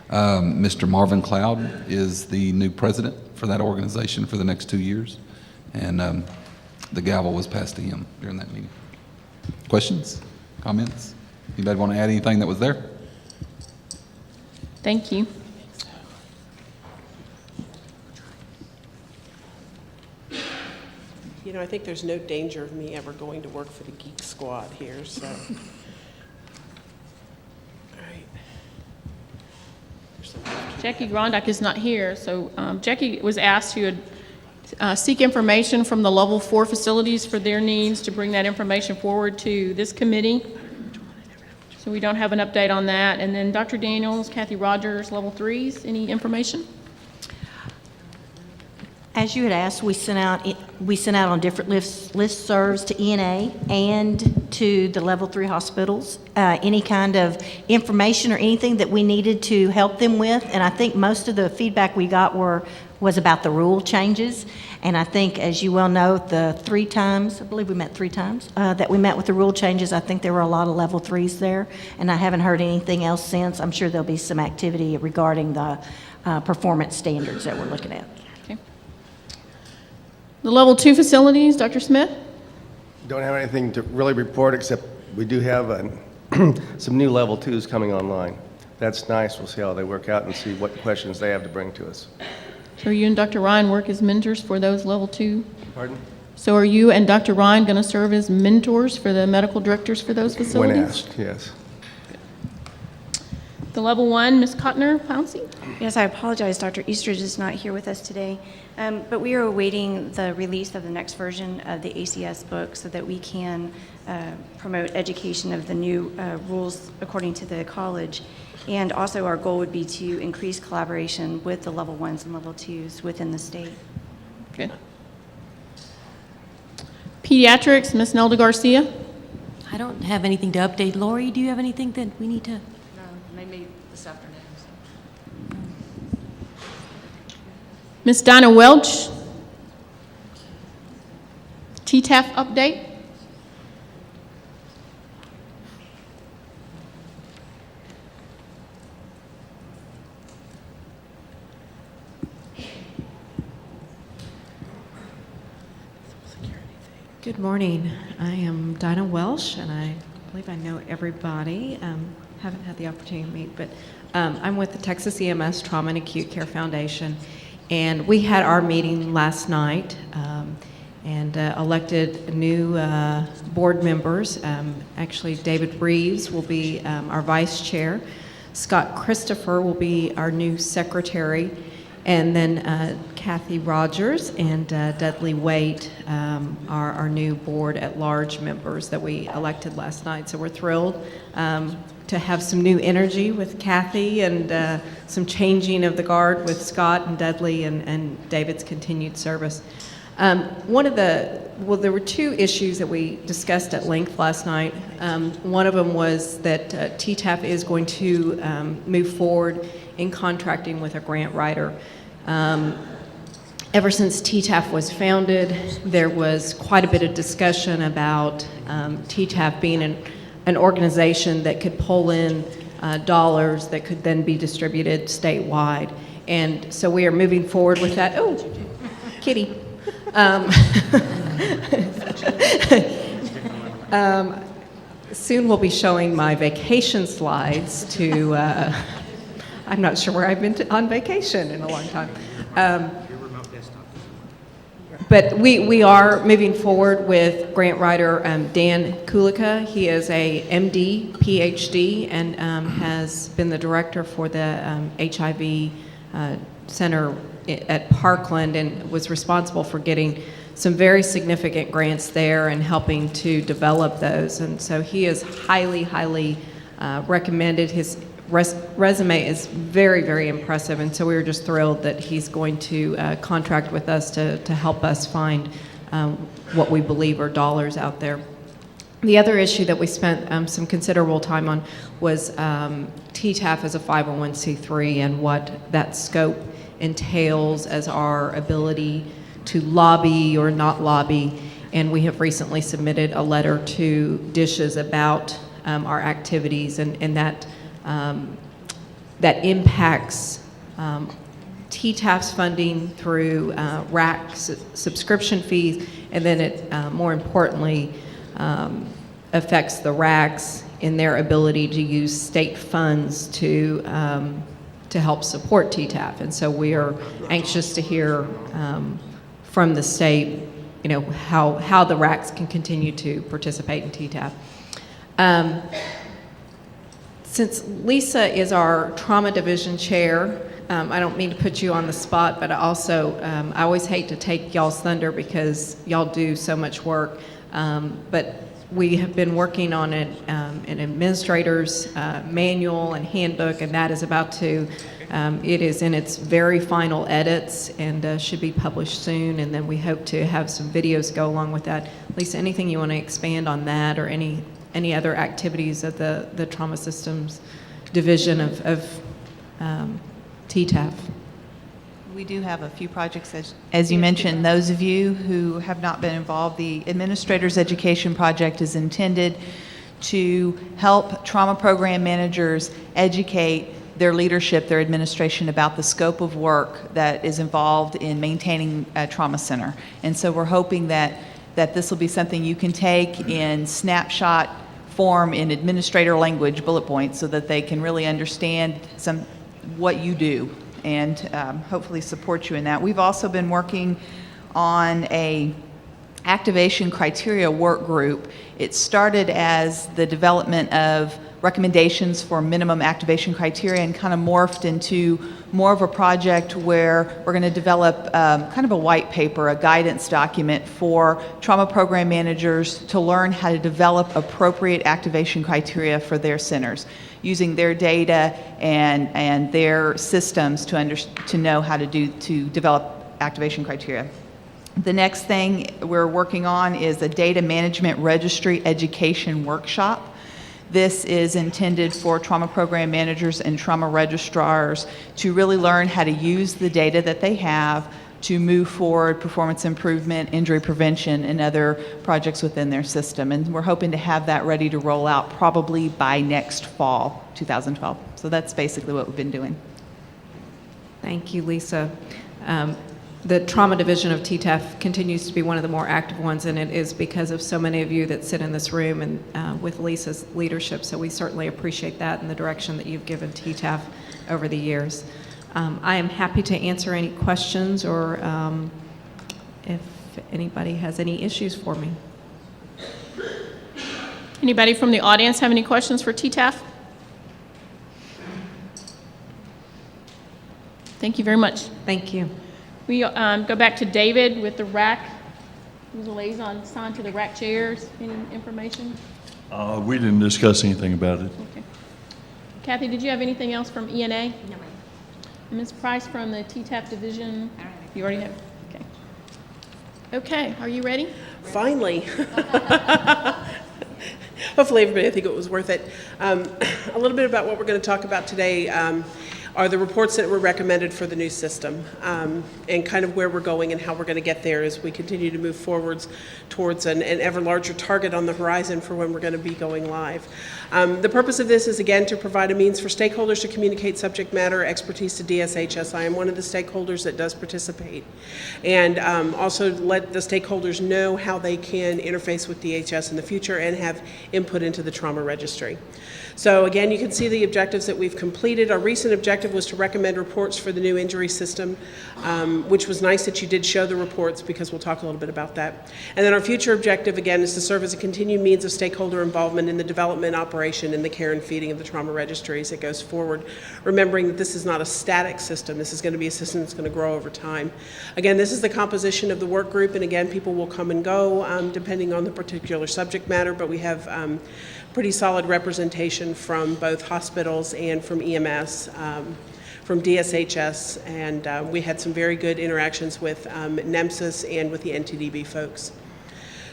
Mr. Marvin Cloud is the new president for that organization for the next 2 years. And the gavel was passed to him during that meeting. Questions? Comments? Anybody want to add anything that was there? Thank you. I think there's no danger of me ever going to work for the Geek Squad here, so. All right. Jackie Grondak is not here, so Jackie was asked to seek information from the level 4 facilities for their needs, to bring that information forward to this committee. So we don't have an update on that. And then Dr. Daniels, Kathy Rogers, level 3s, any information? As you had asked, we sent out on different listservs to ENA and to the level 3 hospitals, any kind of information or anything that we needed to help them with. And I think most of the feedback we got was about the rule changes. And I think, as you well know, the 3 times, I believe we met 3 times, that we met with the rule changes, I think there were a lot of level 3s there. And I haven't heard anything else since. I'm sure there'll be some activity regarding the performance standards that we're looking at. The level 2 facilities, Dr. Smith? Don't have anything to really report, except we do have some new level 2s coming online. That's nice. We'll see how they work out and see what questions they have to bring to us. So you and Dr. Ryan work as mentors for those level 2? Pardon? So are you and Dr. Ryan going to serve as mentors for the medical directors for those facilities? When asked, yes. The level 1, Ms. Cotner-Pouncey? Yes, I apologize, Dr. Eastridge is not here with us today, but we are awaiting the release of the next version of the ACS book so that we can promote education of the new rules according to the college. And also our goal would be to increase collaboration with the level 1s and level 2s within the state. Good. Pediatrics, Ms. Nelda Garcia? I don't have anything to update. Lori, do you have anything that we need to? No, they meet this afternoon. So. Ms. Dinah Welch? TTAF update? Good morning. I am Dinah Welsh, and I believe I know everybody. Haven't had the opportunity to meet, but I'm with the Texas EMS Trauma and Acute Care Foundation, and we had our meeting last night and elected new board members. Actually, David Reeves will be our vice chair. Scott Christopher will be our new secretary. And then Kathy Rogers and Dudley Waite are our new board-at-large members that we elected last night. So we're thrilled to have some new energy with Kathy and some changing of the guard with Scott and Dudley and David's continued service. There were 2 issues that we discussed at length last night. One of them was that TTAF is going to move forward in contracting with a grant writer. Ever since TTAF was founded, there was quite a bit of discussion about TTAF being an organization that could pull in dollars that could then be distributed statewide. And so we are moving forward with that. Oh, kitty. Soon we'll be showing my vacation slides to, I'm not sure where I've been on vacation in a long time. But we are moving forward with grant writer Dan Kulika. He is a MD, PhD, and has been the director for the HIV Center at Parkland and was responsible for getting some very significant grants there and helping to develop those. And so he is highly, highly recommended. His resume is very, very impressive, and so we were just thrilled that he's going to contract with us to help us find what we believe are dollars out there. The other issue that we spent some considerable time on was TTAF as a 501c3 and what that scope entails as our ability to lobby or not lobby. And we have recently submitted a letter to DSHS about our activities, and that impacts TTAF's funding through RAC subscription fees, and then it more importantly affects the RACs in their ability to use state funds to help support TTAF. And so we are anxious to hear from the state, you know, how the RACs can continue to participate in TTAF. Since Lisa is our trauma division chair, I don't mean to put you on the spot, but I always hate to take y'all's thunder because y'all do so much work. But we have been working on an administrator's manual and handbook, and that is about to, it is in its very final edits and should be published soon. And then we hope to have some videos go along with that. Lisa, anything you want to expand on that, or any other activities of the Trauma Systems Division of TTAF? We do have a few projects, as you mentioned. Those of you who have not been involved, the Administrator's Education Project is intended to help trauma program managers educate their leadership, their administration, about the scope of work that is involved in maintaining a trauma center. And so we're hoping that this will be something you can take in snapshot form in administrator language, bullet points, so that they can really understand what you do and hopefully support you in that. We've also been working on a activation criteria work group. It started as the development of recommendations for minimum activation criteria and kind of morphed into more of a project where we're going to develop kind of a white paper, a guidance document for trauma program managers to learn how to develop appropriate activation criteria for their centers, using their data and their systems to know how to develop activation criteria. The next thing we're working on is a data management registry education workshop. This is intended for trauma program managers and trauma registrars to really learn how to use the data that they have to move forward performance improvement, injury prevention, and other projects within their system. And we're hoping to have that ready to roll out probably by next fall, 2012. So that's basically what we've been doing. Thank you, Lisa. The trauma division of TTAF continues to be one of the more active ones, and it is because of so many of you that sit in this room and with Lisa's leadership. So we certainly appreciate that and the direction that you've given TTAF over the years. I am happy to answer any questions or if anybody has any issues for me. Anybody from the audience have any questions for TTAF? Thank you very much. Thank you. We go back to David with the RAC. Who's a liaison assigned to the RAC chairs. Any information? We didn't discuss anything about it. Okay. Kathy, did you have anything else from ENA? No, ma'am. Ms. Price from the TTAF division? You already have? Okay. Okay, are you ready? Finally. Hopefully everybody, I think it was worth it. A little bit about what we're going to talk about today. are the reports that were recommended for the new system, and kind of where we're going and how we're going to get there as we continue to move forwards towards an ever larger target on the horizon for when we're going to be going live. The purpose of this is, again, to provide a means for stakeholders to communicate subject matter expertise to DSHS. I am one of the stakeholders that does participate. And also let the stakeholders know how they can interface with DHS in the future and have input into the trauma registry. So again, you can see the objectives that we've completed. Our recent objective was to recommend reports for the new injury system, which was nice that you did show the reports, because we'll talk a little bit about that. And then our future objective, again, is to serve as a continued means of stakeholder involvement in the development, operation, and the care and feeding of the trauma registry as it goes forward, remembering that this is not a static system. This is going to be a system that's going to grow over time. Again, this is the composition of the work group, and again, people will come and go depending on the particular subject matter, but we have pretty solid representation from both hospitals and from EMS, from DSHS, and we had some very good interactions with NEMSIS and with the NTDB folks.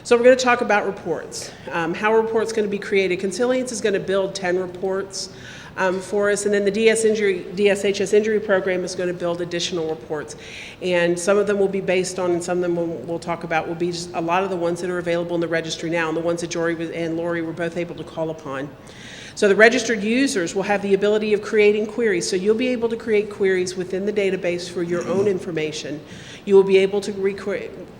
So we're going to talk about reports. How are reports going to be created? Consilience is going to build 10 reports for us, and then the DSHS injury program is going to build additional reports. And some of them will be based on, and some of them we'll talk about, will be just a lot of the ones that are available in the registry now, and the ones that Jory and Lori were both able to call upon. So the registered users will have the ability of creating queries. So you'll be able to create queries within the database for your own information. You will be able to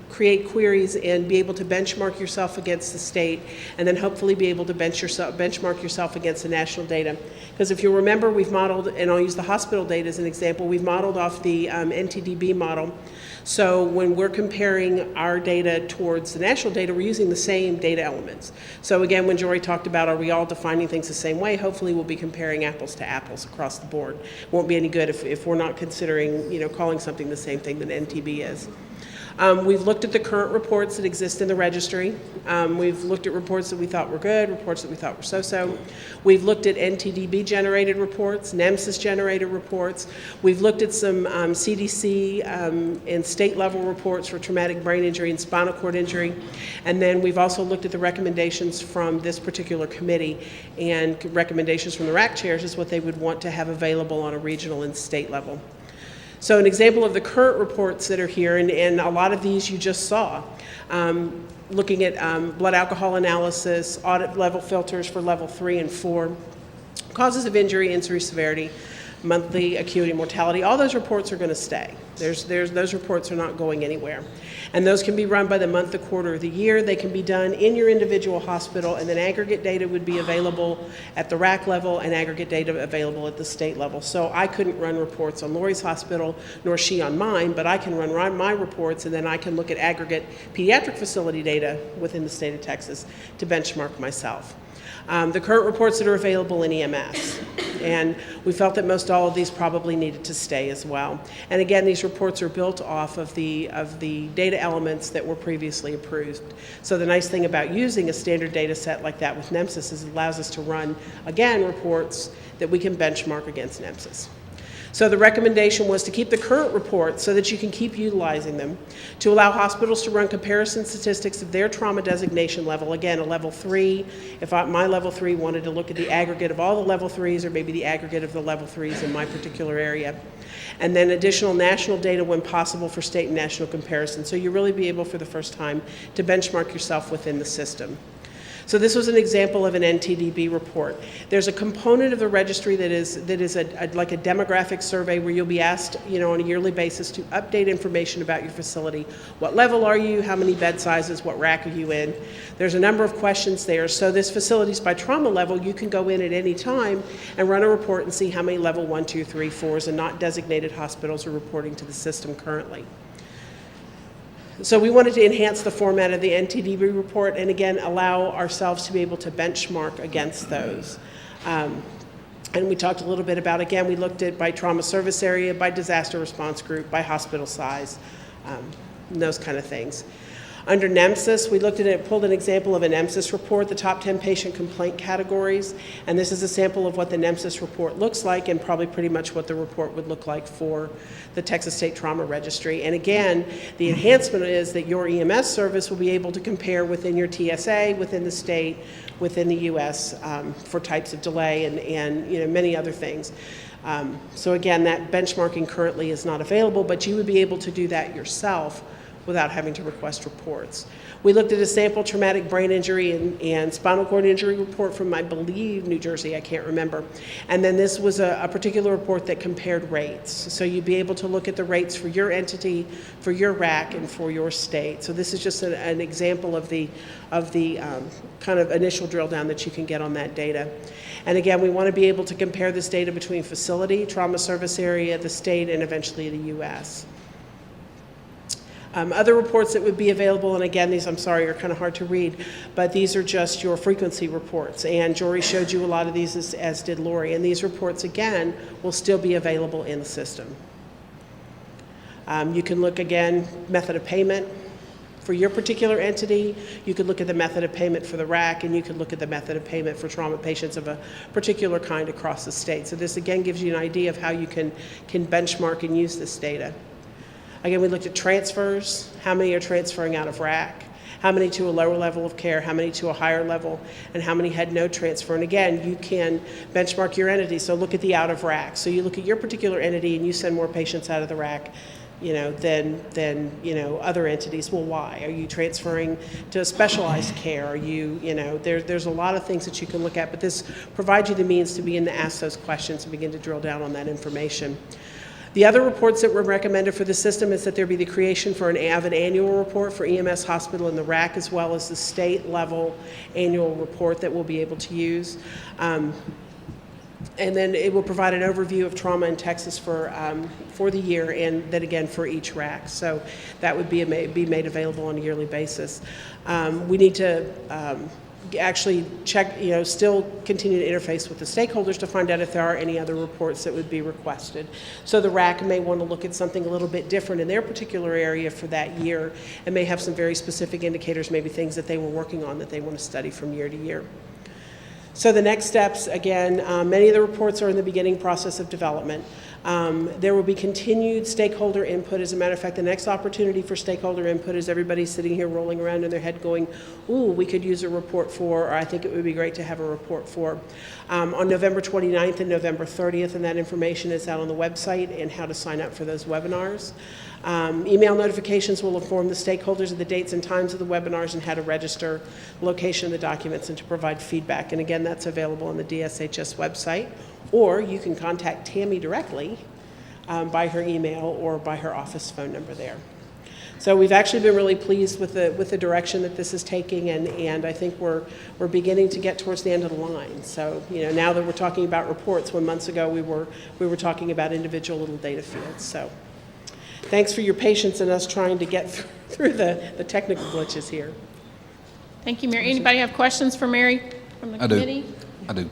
create queries and be able to benchmark yourself against the state, and then hopefully be able to benchmark yourself against the national data. Because if you remember, we've modeled, and I'll use the hospital data as an example, we've modeled off the NTDB model. So when we're comparing our data towards the national data, we're using the same data elements. So again, when Jory talked about, are we all defining things the same way, hopefully we'll be comparing apples to apples across the board. It won't be any good if we're not considering, calling something the same thing that NTB is. We've looked at the current reports that exist in the registry. We've looked at reports that we thought were good, reports that we thought were so-so. We've looked at NTDB-generated reports, NEMSIS-generated reports. We've looked at some CDC and state-level reports for traumatic brain injury and spinal cord injury. And then we've also looked at the recommendations from this particular committee, and recommendations from the RAC chairs is what they would want to have available on a regional and state level. So an example of the current reports that are here, and a lot of these you just saw, looking at blood alcohol analysis, audit level filters for level 3 and 4, causes of injury, injury severity, monthly acuity mortality, all those reports are going to stay. Those reports are not going anywhere. And those can be run by the month, the quarter, or the year. They can be done in your individual hospital, and then aggregate data would be available at the RAC level and aggregate data available at the state level. So I couldn't run reports on Lori's hospital, nor she on mine, but I can run my reports, and then I can look at aggregate pediatric facility data within the state of Texas to benchmark myself. The current reports that are available in EMS. And we felt that most all of these probably needed to stay as well. And again, these reports are built off of the data elements that were previously approved. So the nice thing about using a standard data set like that with NEMSIS is it allows us to run, again, reports that we can benchmark against NEMSIS. So the recommendation was to keep the current reports so that you can keep utilizing them, to allow hospitals to run comparison statistics of their trauma designation level. Again, a level 3, if my level 3 wanted to look at the aggregate of all the level 3s, or maybe the aggregate of the level 3s in my particular area. And then additional national data when possible for state and national comparison. So you really be able for the first time to benchmark yourself within the system. So this was an example of an NTDB report. There's a component of the registry that is like a demographic survey where you'll be asked, on a yearly basis to update information about your facility. What level are you? How many bed sizes? What RAC are you in? There's a number of questions there. So this facilities by trauma level, you can go in at any time and run a report and see how many level 1, 2, 3, 4s and not designated hospitals are reporting to the system currently. So we wanted to enhance the format of the NTDB report and again allow ourselves to be able to benchmark against those. And we talked a little bit about, again, we looked at by trauma service area, by disaster response group, by hospital size, those kind of things. Under NEMSIS, we looked at it, pulled an example of a NEMSIS report, the top 10 patient complaint categories, and this is a sample of what the NEMSIS report looks like and probably pretty much what the report would look like for the Texas State Trauma Registry. And again, the enhancement is that your EMS service will be able to compare within your TSA, within the state, within the U.S. For types of delay and many other things. So again, that benchmarking currently is not available, but you would be able to do that yourself without having to request reports. We looked at a sample traumatic brain injury and spinal cord injury report from, I believe, New Jersey, I can't remember. And then this was a particular report that compared rates. So you'd be able to look at the rates for your entity, for your RAC, and for your state. So this is just an example of the kind of initial drill down that you can get on that data. And again, we want to be able to compare this data between facility, trauma service area, the state, and eventually the U.S. Other reports that would be available, and again, these, I'm sorry, are kind of hard to read, but these are just your frequency reports. And Jory showed you a lot of these, as did Lori. And these reports, again, will still be available in the system. You can look, again, method of payment for your particular entity. You could look at the method of payment for the RAC, and you could look at the method of payment for trauma patients of a particular kind across the state. So this, again, gives you an idea of how you can benchmark and use this data. Again, we looked at transfers, how many are transferring out of RAC, how many to a lower level of care, how many to a higher level, and how many had no transfer. And again, you can benchmark your entity, so look at the out of RAC. So you look at your particular entity and you send more patients out of the RAC, than other entities. Well, why? Are you transferring to specialized care? Are you, there's a lot of things that you can look at, but this provides you the means to begin to ask those questions and begin to drill down on that information. The other reports that were recommended for the system is that there be the creation of an annual report for EMS hospital and the RAC, as well as the state level annual report that we'll be able to use. And then it will provide an overview of trauma in Texas for the year, and then again for each RAC. So that would be made available on a yearly basis. We need to actually check, still continue to interface with the stakeholders to find out if there are any other reports that would be requested. So the RAC may want to look at something a little bit different in their particular area for that year, and may have some very specific indicators, maybe things that they were working on that they want to study from year to year. So the next steps, again, many of the reports are in the beginning process of development. There will be continued stakeholder input. As a matter of fact, the next opportunity for stakeholder input is everybody sitting here rolling around in their head going, ooh, we could use a report for, or I think it would be great to have a report for. On November 29th and November 30th, and that information is out on the website and how to sign up for those webinars. Email notifications will inform the stakeholders of the dates and times of the webinars and how to register, location of the documents, and to provide feedback. And again, that's available on the DSHS website. Or you can contact Tammy directly by her email or by her office phone number there. So we've actually been really pleased with the direction that this is taking, and I think we're beginning to get towards the end of the line. So now that we're talking about reports, when months ago we were talking about individual little data fields. So thanks for your patience in us trying to get through the technical glitches here. Thank you, Mary. Anybody have questions for Mary from the committee? I do.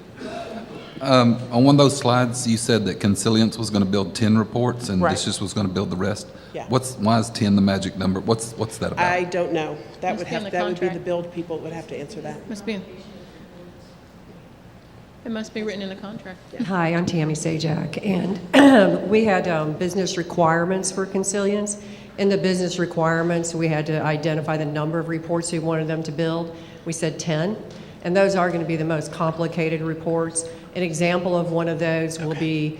On one of those slides, you said that Consilience was going to build 10 reports and DSHS was going to build the rest. Yeah. Why is 10 the magic number? What's that about? I don't know. That Must would be the build people that would have to answer that. It must be written in the contract. Hi, I'm Tammy Sajak, and we had business requirements for Consilience. In the business requirements, we had to identify the number of reports we wanted them to build. We said 10, and those are going to be the most complicated reports. An example of one of those will be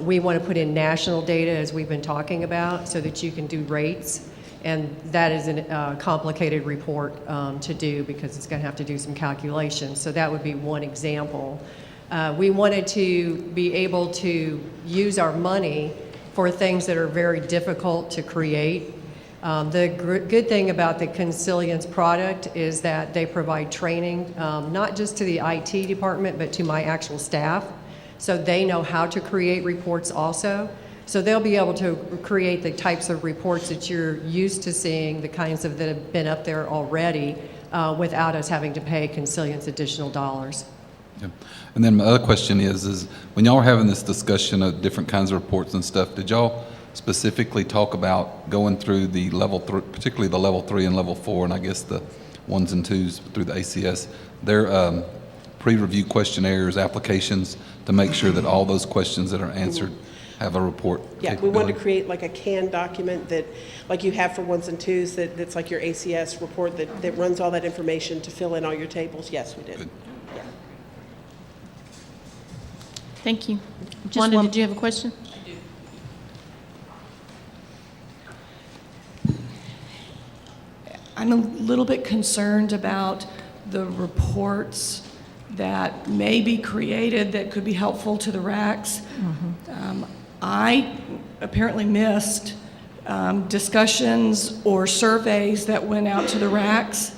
we want to put in national data, as we've been talking about, so that you can do rates. And that is a complicated report to do because it's going to have to do some calculations. So that would be one example. We wanted to be able to use our money for things that are very difficult to create. The good thing about the Consilience product is that they provide training, not just to the IT department, but to my actual staff. So they know how to create reports also. So they'll be able to create the types of reports that you're used to seeing, the kinds of that have been up there already, without us having to pay Consilience additional dollars. Yeah. And then my other question is when y'all were having this discussion of different kinds of reports and stuff, did y'all specifically talk about going through the level 3, particularly the level 3 and level 4, and I guess the 1s and 2s through the ACS, their pre-review questionnaires, applications, to make sure that all those questions that are answered have a report? Yeah, we wanted to create like a canned document that, like you have for 1s and 2s, that's like your ACS report that runs all that information to fill in all your tables. Yes, we did. Good. Yeah. Thank you. Just Wanda, one- did you have a question? I'm a little bit concerned about the reports that may be created that could be helpful to the RACs. I apparently missed discussions or surveys that went out to the RACs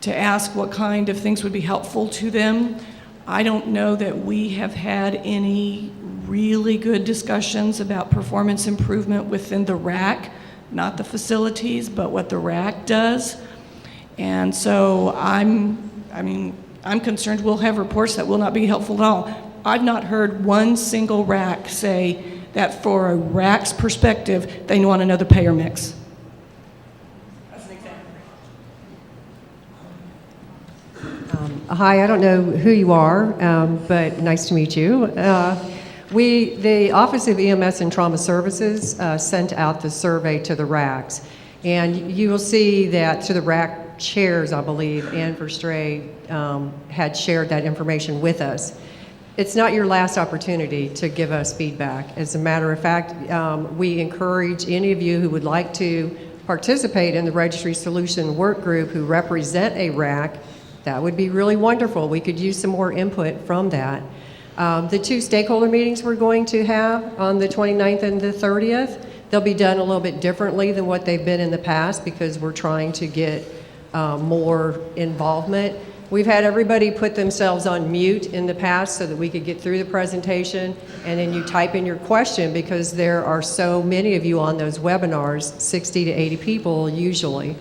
to ask what kind of things would be helpful to them. I don't know that we have had any really good discussions about performance improvement within the RAC, not the facilities, but what the RAC does. And so I'm concerned we'll have reports that will not be helpful at all. I've not heard one single RAC say that for a RAC's perspective, they want to know the payer mix. Hi, I don't know who you are, but nice to meet you. The Office of EMS and Trauma Services sent out the survey to the RACs, and you will see that to the RAC chairs, I believe, Ann Verstray had shared that information with us. It's not your last opportunity to give us feedback. As a matter of fact, we encourage any of you who would like to participate in the Registry Solution Work Group who represent a RAC. That would be really wonderful. We could use some more input from that. The two stakeholder meetings we're going to have on the 29th and the 30th, they'll be done a little bit differently than what they've been in the past because we're trying to get more involvement. We've had everybody put themselves on mute in the past so that we could get through the presentation, and then you type in your question because there are so many of you on those webinars, 60 to 80 people usually.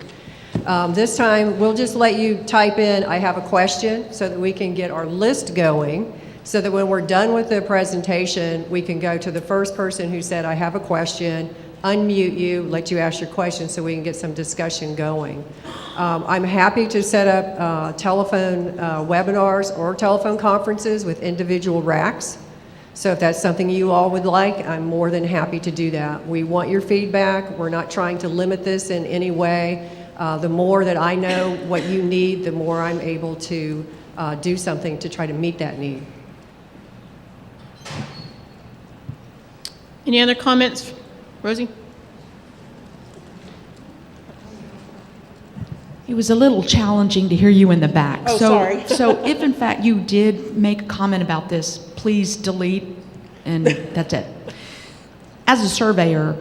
This time, we'll just let you type in, I have a question, so that we can get our list going, so that when we're done with the presentation, we can go to the first person who said, I have a question, unmute you, let you ask your question so we can get some discussion going. I'm happy to set up telephone webinars or telephone conferences with individual RACs. So if that's something you all would like, I'm more than happy to do that. We want your feedback. We're not trying to limit this in any way. The more that I know what you need, the more I'm able to do something to try to meet that need. Any other comments? Rosie? It was a little challenging to hear you in the back. Oh, so, sorry. So if in fact you did make a comment about this, please delete, and that's it. As a surveyor,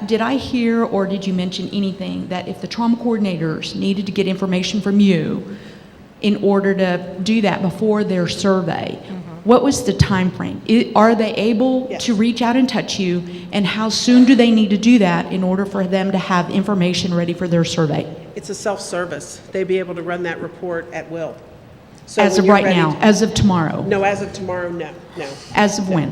did I hear or did you mention anything that if the trauma coordinators needed to get information from you in order to do that before their survey, what was the time frame? Are they able to reach out and touch you, and how soon do they need to do that in order for them to have information ready for their survey? It's a self-service. They'd be able to run that report at will. So As when of you're right ready now, to- as of tomorrow? No, as of tomorrow, no. As of when?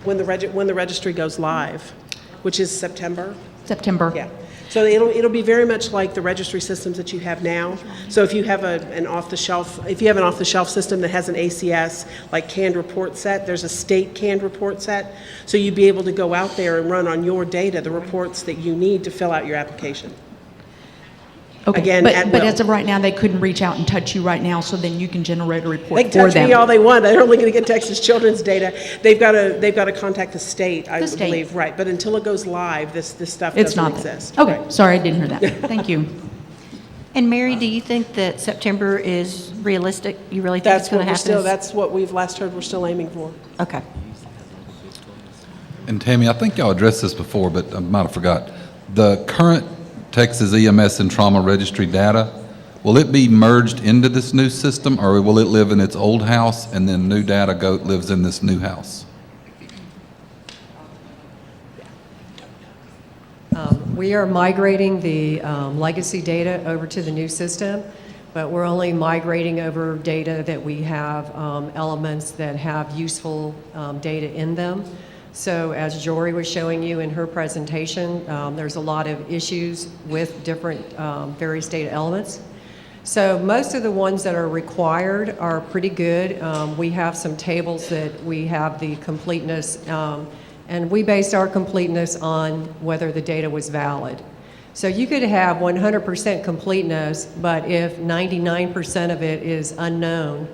When the registry goes live, which is September. September. Yeah. So it'll be very much like the registry systems that you have now. So if you have an off-the-shelf system that has an ACS, like canned report set, there's a state canned report set. So you'd be able to go out there and run on your data the reports that you need to fill out your application. Okay, Again, but, at but will. as of right now, they couldn't reach out and touch you right now, so then you can generate a report They can for touch them. me all they want. They're only going to get Texas Children's data. They've got to contact the state, I The state. believe, right? But until it goes live, this stuff It's doesn't not there. exist. Okay, Right. sorry, I didn't hear that. Thank you. And Mary, do you think that September is realistic? You really think it's going to happen? That's what we've last heard we're still aiming for. Okay. And Tammy, I think y'all addressed this before, but I might have forgot. The current Texas EMS and Trauma Registry data, will it be merged into this new system, or will it live in its old house and then new data lives in this new house? We are migrating the legacy data over to the new system, but we're only migrating over data that we have elements that have useful data in them. So as Jory was showing you in her presentation, there's a lot of issues with different various data elements. So most of the ones that are required are pretty good. We have some tables that we have the completeness, and we based our completeness on whether the data was valid. So you could have 100% completeness, but if 99% of it is unknown,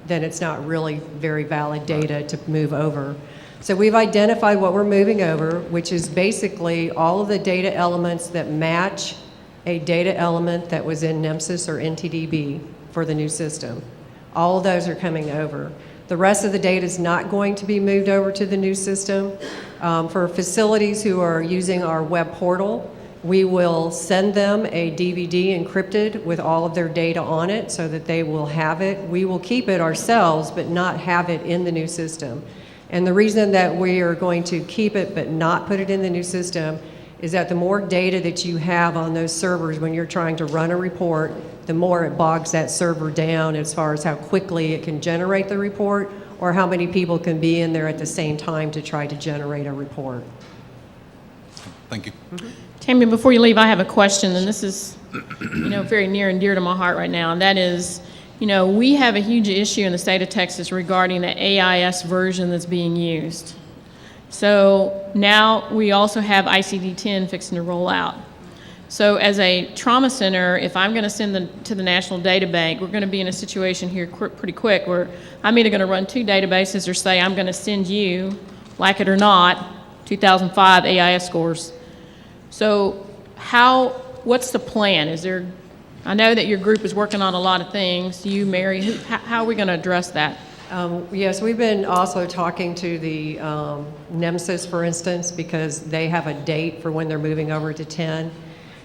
then it's not really very valid data to move over. So we've identified what we're moving over, which is basically all of the data elements that match a data element that was in NEMSIS or NTDB for the new system. All of those are coming over. The rest of the data is not going to be moved over to the new system. For facilities who are using our web portal, we will send them a DVD encrypted with all of their data on it so that they will have it. We will keep it ourselves, but not have it in the new system. And the reason that we are going to keep it but not put it in the new system is that the more data that you have on those servers when you're trying to run a report, the more it bogs that server down as far as how quickly it can generate the report or how many people can be in there at the same time to try to generate a report. Thank you. Tammy, before you leave, I have a question, and this is, very near and dear to my heart right now, and that is, we have a huge issue in the state of Texas regarding the AIS version that's being used. So now we also have ICD-10 fixing to roll out. So as a trauma center, if I'm going to send them to the National Data Bank, we're going to be in a situation here pretty quick where I'm either going to run 2 databases or say I'm going to send you, like it or not, 2005 AIS scores. So what's the plan? I know that your group is working on a lot of things. You, Mary, how are we going to address that? Yes, we've been also talking to the NEMSIS, for instance, because they have a date for when they're moving over to 10.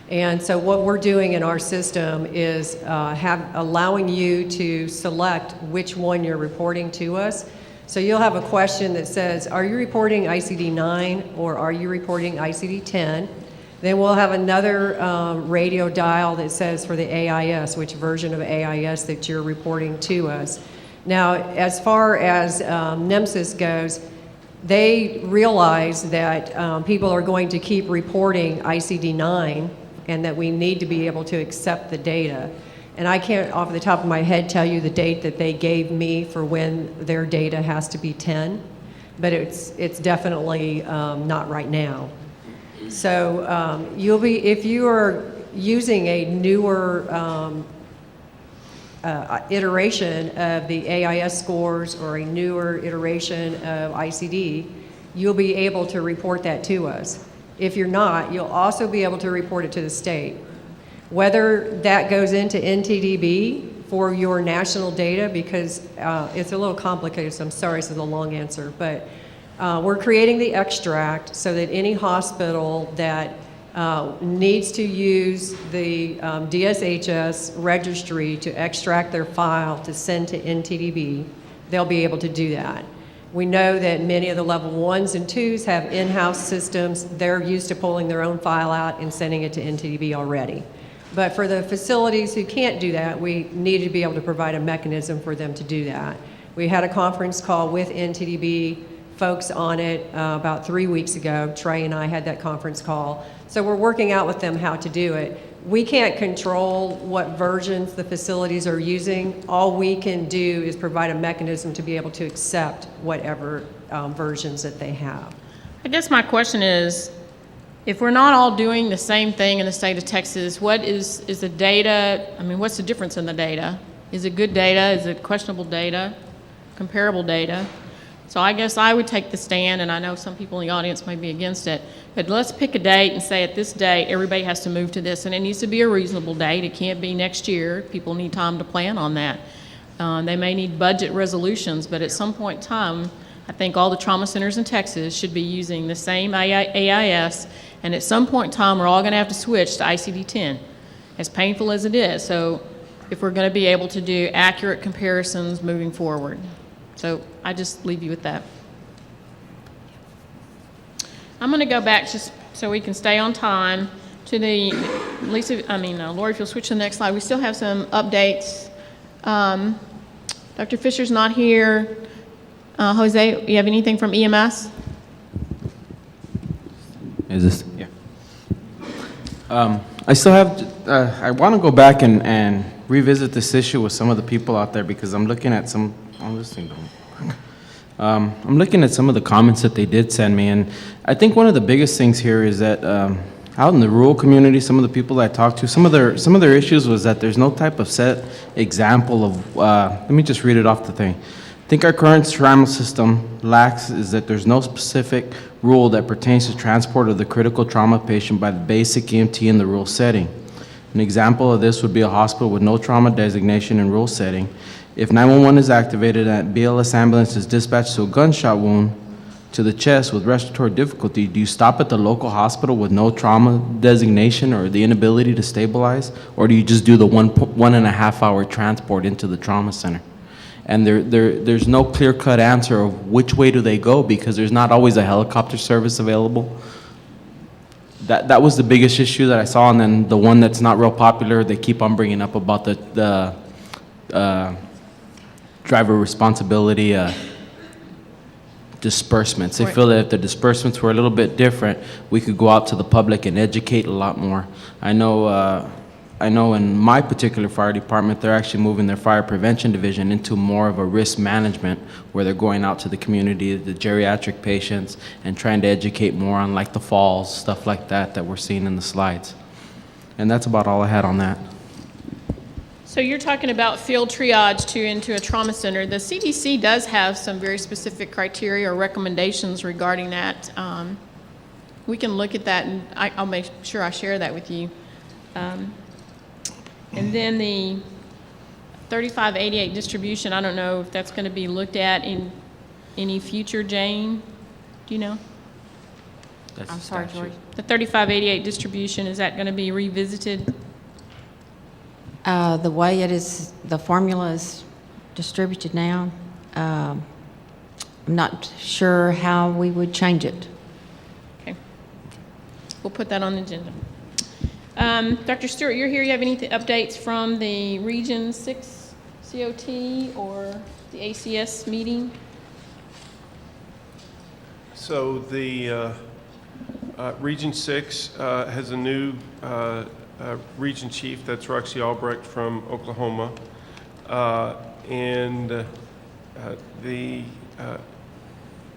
And so what we're doing in our system is allowing you to select which one you're reporting to us. So you'll have a question that says, are you reporting ICD-9 or are you reporting ICD-10? Then we'll have another radio dial that says for the AIS, which version of AIS that you're reporting to us. Now, as far as NEMSIS goes, they realize that people are going to keep reporting ICD-9 and that we need to be able to accept the data. And I can't, off the top of my head, tell you the date that they gave me for when their data has to be 10, but it's definitely not right now. So if you are using a newer iteration of the AIS scores or a newer iteration of ICD, you'll be able to report that to us. If you're not, you'll also be able to report it to the state. Whether that goes into NTDB for your national data, because it's a little complicated, so I'm sorry this is a long answer, but we're creating the extract so that any hospital that needs to use the DSHS registry to extract their file to send to NTDB, they'll be able to do that. We know that many of the level 1s and 2s have in-house systems. They're used to pulling their own file out and sending it to NTDB already. But for the facilities who can't do that, we need to be able to provide a mechanism for them to do that. We had a conference call with NTDB folks on it about 3 weeks ago. Trey and I had that conference call. So we're working out with them how to do it. We can't control what versions the facilities are using. All we can do is provide a mechanism to be able to accept whatever versions that they have. I guess my question is, if we're not all doing the same thing in the state of Texas, what is the data? I mean, what's the difference in the data? Is it good data? Is it questionable data? Comparable data? So I guess I would take the stand, and I know some people in the audience may be against it, but let's pick a date and say at this date, everybody has to move to this, and it needs to be a reasonable date. It can't be next year. People need time to plan on that. They may need budget resolutions, but at some point in time, I think all the trauma centers in Texas should be using the same AIS, and at some point in time, we're all going to have to switch to ICD-10, as painful as it is. So if we're going to be able to do accurate comparisons moving forward. So I just leave you with that. I'm going to go back just so we can stay on time to the, Lori, if you'll switch to the next slide. We still have some updates. Dr. Fisher's not here. Jose, you have anything from EMS? Is this? Yeah. I still have, I want to go back and revisit this issue with some of the people out there because I'm looking at some, this thing don't work. I'm looking at some of the comments that they did send me, and I think one of the biggest things here is that out in the rural community, some of the people I talked to, some of their issues was that there's no type of set example of, let me just read it off the thing. I think our current trauma system lacks is that there's no specific rule that pertains to transport of the critical trauma patient by the basic EMT in the rural setting. An example of this would be a hospital with no trauma designation in rural setting. If 911 is activated and BLS ambulance is dispatched to a gunshot wound to the chest with respiratory difficulty, do you stop at the local hospital with no trauma designation or the inability to stabilize? Or do you just do the 1.5 hour transport into the trauma center? And there's no clear-cut answer of which way do they go, because there's not always a helicopter service available. That was the biggest issue that I saw. And then the one that's not real popular, they keep on bringing up about the driver responsibility disbursements. They feel that if the disbursements were a little bit different, we could go out to the public and educate a lot more. I know in my particular fire department, they're actually moving their fire prevention division into more of a risk management, where they're going out to the community, the geriatric patients, and trying to educate more on like the falls, stuff like that we're seeing in the slides. And that's about all I had on that. So you're talking about field triage into a trauma center. The CDC does have some very specific criteria or recommendations regarding that. We can look at that, and I'll make sure I share that with you. And then the 3588 distribution, I don't know if that's going to be looked at in any future, Jane? Do you know? I'm sorry, George. The 3588 distribution, is that going to be revisited? The way it is, the formula is distributed now, I'm not sure how we would change it. Okay. We'll put that on the agenda. Dr. Stewart, you're here. You have any updates from the Region 6 COT or the ACS meeting? So the Region 6 has a new region chief. That's Roxy Albrecht from Oklahoma.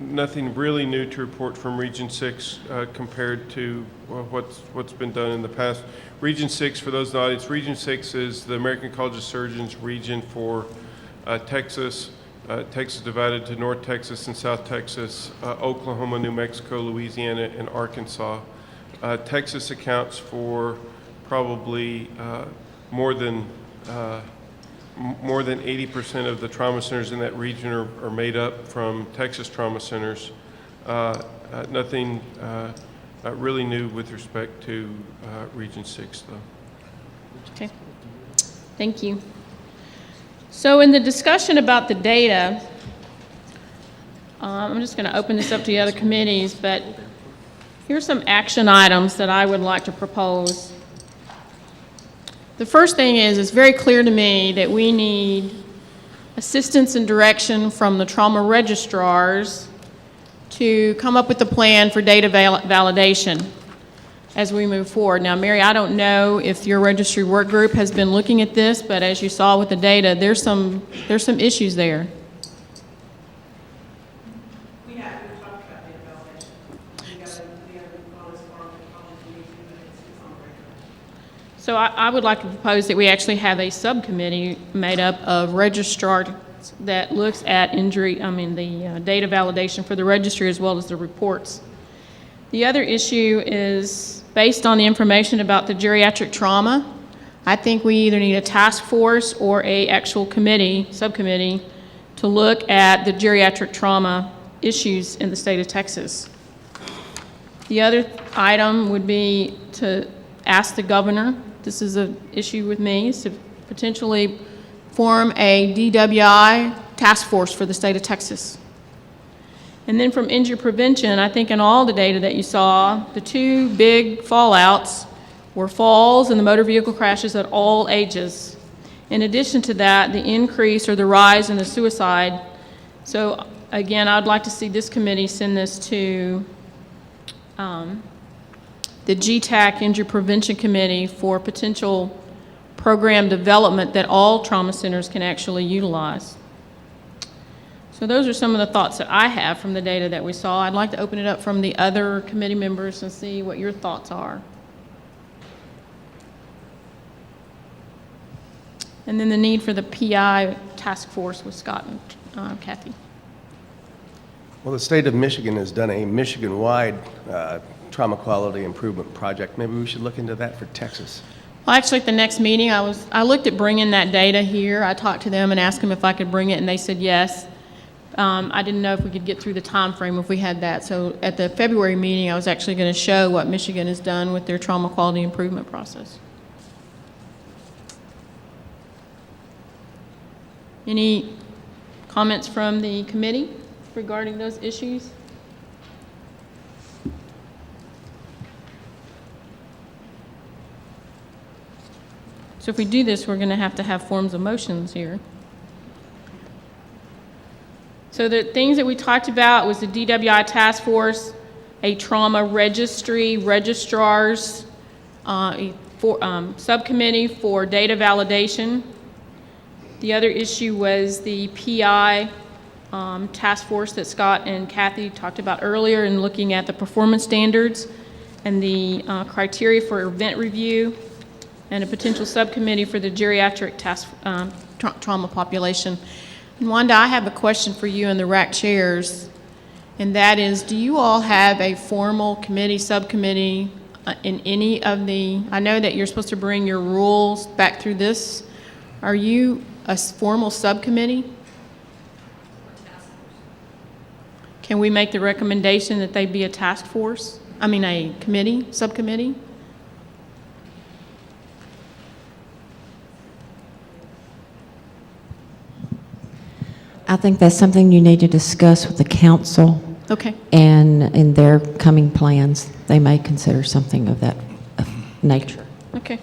Nothing really new to report from Region 6 compared to what's been done in the past. Region 6, for those in the audience, Region 6 is the American College of Surgeons region for Texas. Texas divided to North Texas and South Texas, Oklahoma, New Mexico, Louisiana, and Arkansas. Texas accounts for probably more than 80% of the trauma centers in that region are made up from Texas trauma centers. Nothing really new with respect to Region 6, though. Okay. Thank you. So in the discussion about the data, I'm just going to open this up to the other committees, but here's some action items that I would like to propose. The first thing is, it's very clear to me that we need assistance and direction from the trauma registrars to come up with a plan for data validation as we move forward. Now, Mary, I don't know if your registry work group has been looking at this, but as you saw with the data, there's some issues there. We have talked about data validation. So I would like to propose that we actually have a subcommittee made up of registrars that looks at the data validation for the registry as well as the reports. The other issue is based on the information about the geriatric trauma. I think we either need a task force or a actual subcommittee to look at the geriatric trauma issues in the state of Texas. The other item would be to ask the governor, this is an issue with me, is to potentially form a DWI task force for the state of Texas. And then from injury prevention, I think in all the data that you saw, the two big fallouts were falls and the motor vehicle crashes at all ages. In addition to that, the increase or the rise in the suicide. So again, I'd like to see this committee send this to the GETAC Injury Prevention Committee for potential program development that all trauma centers can actually utilize. So those are some of the thoughts that I have from the data that we saw. I'd like to open it up from the other committee members and see what your thoughts are. And then the need for the PI task force with Scott and Kathy. Well, the state of Michigan has done a Michigan-wide trauma quality improvement project. Maybe we should look into that for Texas. Well, actually, at the next meeting, I looked at bringing that data here. I talked to them and asked them if I could bring it, and they said yes. I didn't know if we could get through the time frame if we had that. So at the February meeting, I was actually going to show what Michigan has done with their trauma quality improvement process. Any comments from the committee regarding those issues? So if we do this, we're going to have forms of motions here. So the things that we talked about was the DWI task force, a trauma registry, registrars, subcommittee for data validation. The other issue was the PI task force that Scott and Kathy talked about earlier, and looking at the performance standards and the criteria for event review, and a potential subcommittee for the geriatric trauma population. And Wanda, I have a question for you and the RAC chairs, and that is, do you all have a formal committee, subcommittee in any of the, I know that you're supposed to bring your rules back through this. Are you a formal subcommittee? Can we make the recommendation that they be a task force? I mean, a committee, subcommittee? I think that's something you need to discuss with the council. Okay. And in their coming plans, they may consider something of that nature. Okay.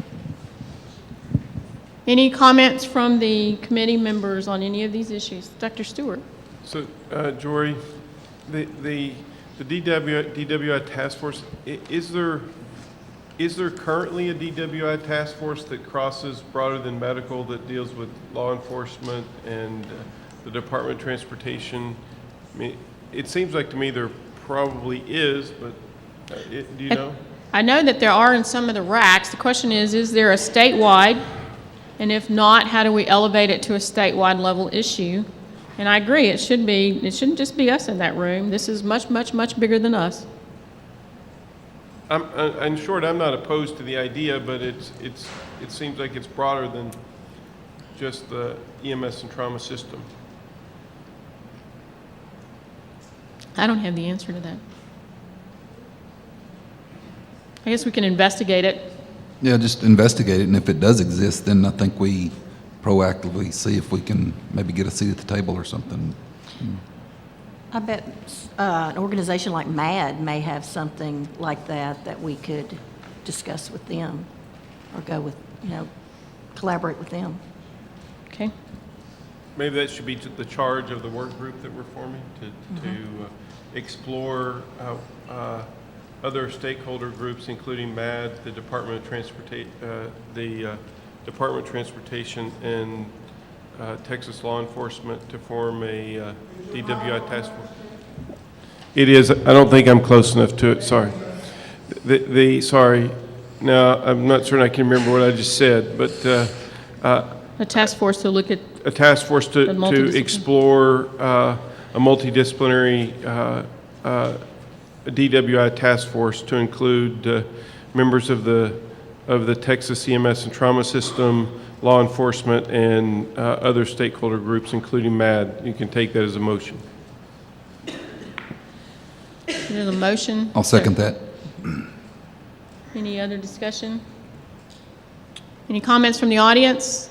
Any comments from the committee members on any of these issues? Dr. Stewart? So, Jory, the DWI task force, is there currently a DWI task force that crosses broader than medical, that deals with law enforcement and the Department of Transportation? I mean, it seems like to me there probably is, but do you know? I know that there are in some of the RACs. The question is there a statewide? And if not, how do we elevate it to a statewide level issue? And I agree, it shouldn't just be us in that room. This is much, much, much bigger than us. In short, I'm not opposed to the idea, but it seems like it's broader than just the EMS and trauma system. I don't have the answer to that. I guess we can investigate it. Yeah, just investigate it, and if it does exist, then I think we proactively see if we can maybe get a seat at the table or something. I bet an organization like MAD may have something like that we could discuss with them or go with, collaborate with them. Okay. Maybe that should be the charge of the work group that we're forming to explore other stakeholder groups, including MAD, the Department of Transportation, and Texas law enforcement to form a DWI task force. It is. I don't think I'm close enough to it. Sorry. Sorry. Now I'm not certain I can remember what I just said, but A task force to look at a task force to explore a multidisciplinary DWI task force to include members of the Texas EMS and trauma system, law enforcement, and other stakeholder groups, including MAD. You can take that as a motion. There's a motion. I'll second that. Any other discussion? Any comments from the audience?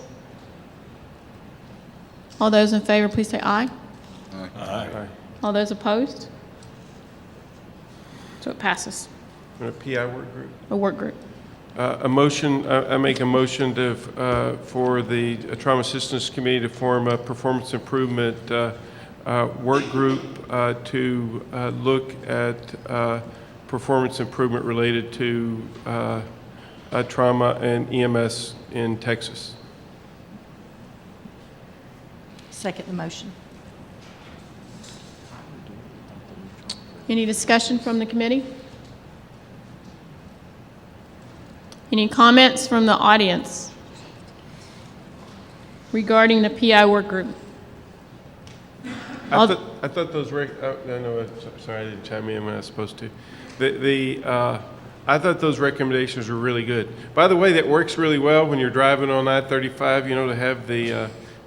All those in favor, please say aye. Aye. All those opposed? So it passes. A PI work group. A work group. A motion. I make a motion for the Trauma Assistance Committee to form a performance improvement work group to look at performance improvement related to trauma and EMS in Texas. Second the motion. Any discussion from the committee? Any comments from the audience? regarding the PI work group. I thought those, sorry, I didn't chime in when I was supposed to. I thought those recommendations were really good. By the way, that works really well when you're driving on I-35,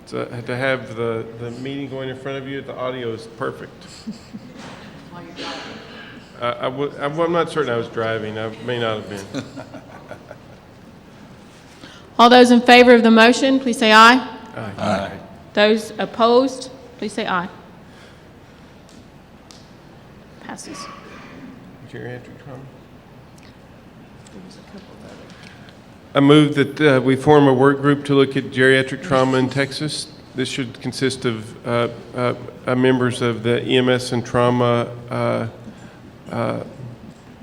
to have the meeting going in front of you. The audio is perfect. I'm not certain I was driving. I may not have been. All those in favor of the motion, please say aye. Aye. Those opposed, please say aye. Passes. Geriatric trauma. I move that we form a work group to look at geriatric trauma in Texas. This should consist of members of the EMS and trauma,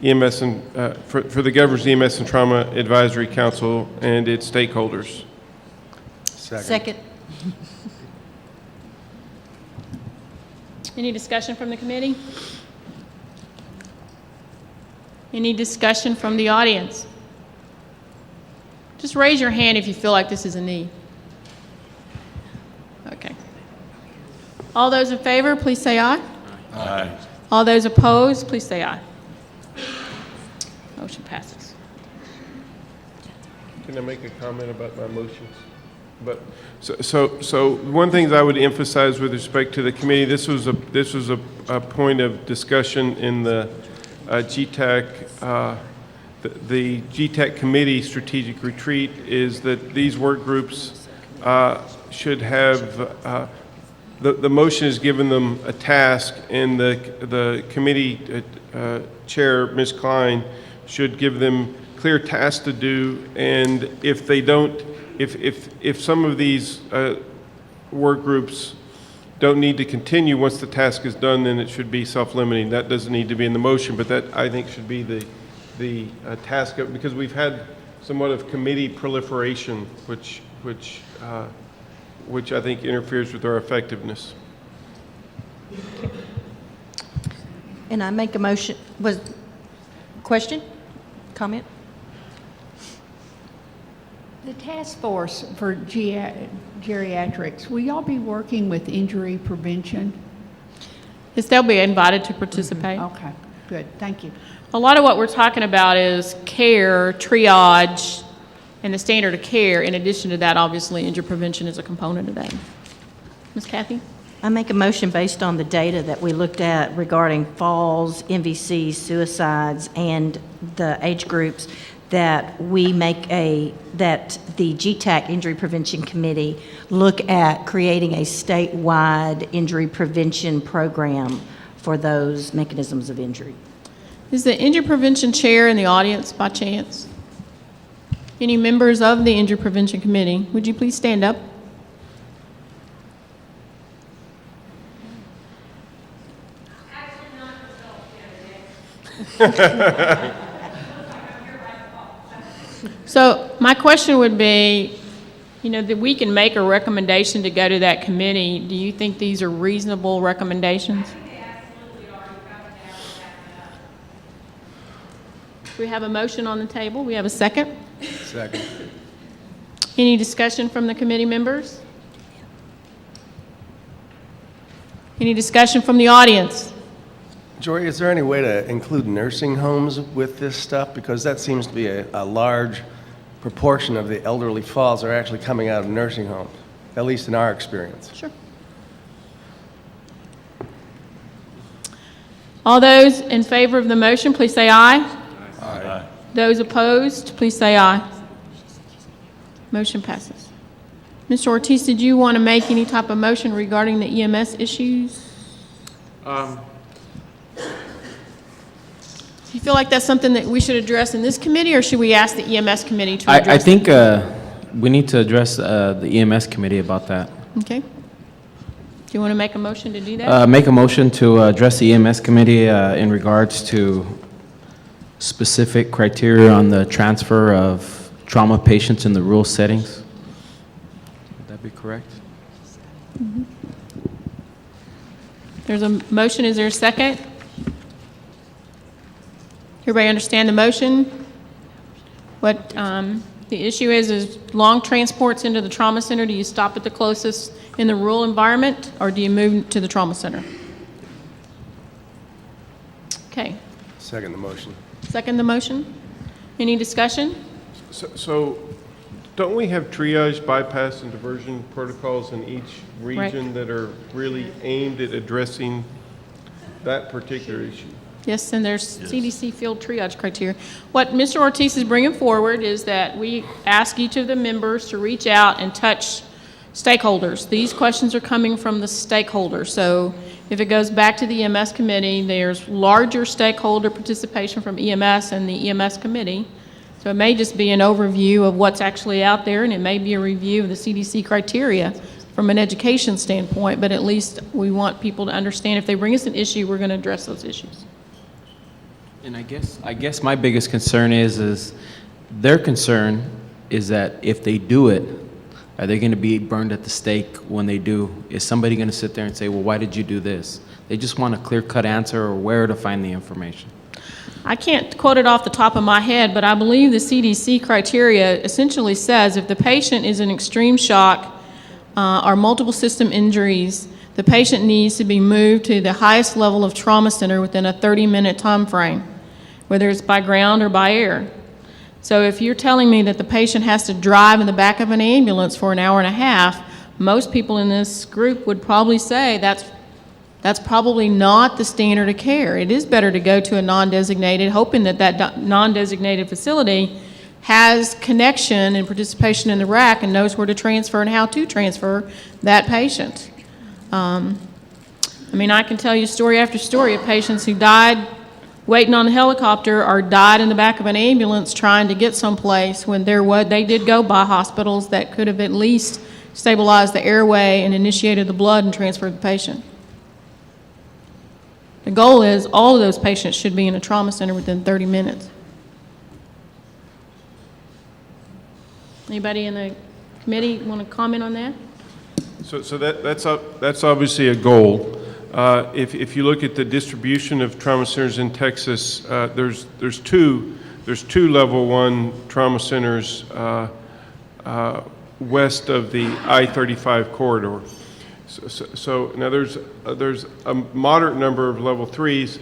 EMS and for the Governor's EMS and Trauma Advisory Council and its stakeholders. Second. Any discussion from the committee? Any discussion from the audience? Just raise your hand if you feel like this is a need. Okay. All those in favor, please say aye. Aye. All those opposed, please say aye. Motion passes. Can I make a comment about my motions? But so one thing I would emphasize with respect to the committee, this was a point of discussion in the GETAC. The GETAC committee strategic retreat is that these work groups should have the motion has given them a task, and the committee chair, Ms. Klein, should give them clear tasks to do, and if they don't, if some of these work groups don't need to continue once the task is done, then it should be self-limiting. That doesn't need to be in the motion, but that I think should be the task of, because we've had somewhat of committee proliferation, which I think interferes with our effectiveness. And I make a motion, question? Comment? The task force for geriatrics, will y'all be working with injury prevention? Yes, they'll be invited to participate. Okay, good, thank you. A lot of what we're talking about is care, triage, and the standard of care. In addition to that, obviously, injury prevention is a component of that. Ms. Kathy? I make a motion based on the data that we looked at regarding falls, MVCs, suicides, and the age groups, that we that the GETAC Injury Prevention Committee look at creating a statewide injury prevention program for those mechanisms of injury. Is the injury prevention chair in the audience by chance? Any members of the Injury Prevention Committee? Would you please stand up? So my question would be, that we can make a recommendation to go to that committee. Do you think these are reasonable recommendations? We have a motion on the table. We have a second. Second. Any discussion from the committee members? Any discussion from the audience? Jory, is there any way to include nursing homes with this stuff? Because that seems to be a large proportion of the elderly falls are actually coming out of nursing homes, at least in our experience. Sure. All those in favor of the motion, please say aye. Aye. Those opposed, please say aye. Motion passes. Mr. Ortiz, did you want to make any type of motion regarding the EMS issues? Do you feel like that's something that we should address in this committee, or should we ask the EMS committee to address I think we need to address the EMS committee about that. Okay. Do you want to make a motion to do that? Make a motion to address the EMS committee in regards to specific criteria on the transfer of trauma patients in the rural settings. Would that be correct? Mm-hmm. There's a motion. Is there a second? Everybody understand the motion? What The issue is long transports into the trauma center, do you stop at the closest in the rural environment, or do you move to the trauma center? Okay, Second the motion. second the motion. Any discussion? So don't we have triage, bypass, and diversion protocols in each region that are really aimed at addressing that particular issue? Yes, and there's CDC field triage criteria. What Mr. Ortiz is bringing forward is that we ask each of the members to reach out and touch stakeholders. These questions are coming from the stakeholders. So if it goes back to the EMS committee, there's larger stakeholder participation from EMS and the EMS committee. So it may just be an overview of what's actually out there, and it may be a review of the CDC criteria from an education standpoint, but at least we want people to understand if they bring us an issue, we're going to address those issues. And I guess my biggest concern is their concern is that if they do it, are they going to be burned at the stake when they do? Is somebody going to sit there and say, well, why did you do this? They just want a clear-cut answer or where to find the information. I can't quote it off the top of my head, but I believe the CDC criteria essentially says if the patient is in extreme shock or multiple system injuries, the patient needs to be moved to the highest level of trauma center within a 30-minute time frame, whether it's by ground or by air. So if you're telling me that the patient has to drive in the back of an ambulance for an hour and a half, most people in this group would probably say that's probably not the standard of care. It is better to go to a non-designated, hoping that that non-designated facility has connection and participation in the RAC and knows where to transfer and how to transfer that patient. I mean, I can tell you story after story of patients who died waiting on the helicopter or died in the back of an ambulance trying to get someplace when they did go by hospitals that could have at least stabilized the airway and initiated the blood and transferred the patient. The goal is all of those patients should be in a trauma center within 30 minutes. Anybody in the committee want to comment on that? So that's obviously a goal. If you look at the distribution of trauma centers in Texas, there's two level 1 trauma centers west of the I-35 corridor. So now there's a moderate number of level 3s,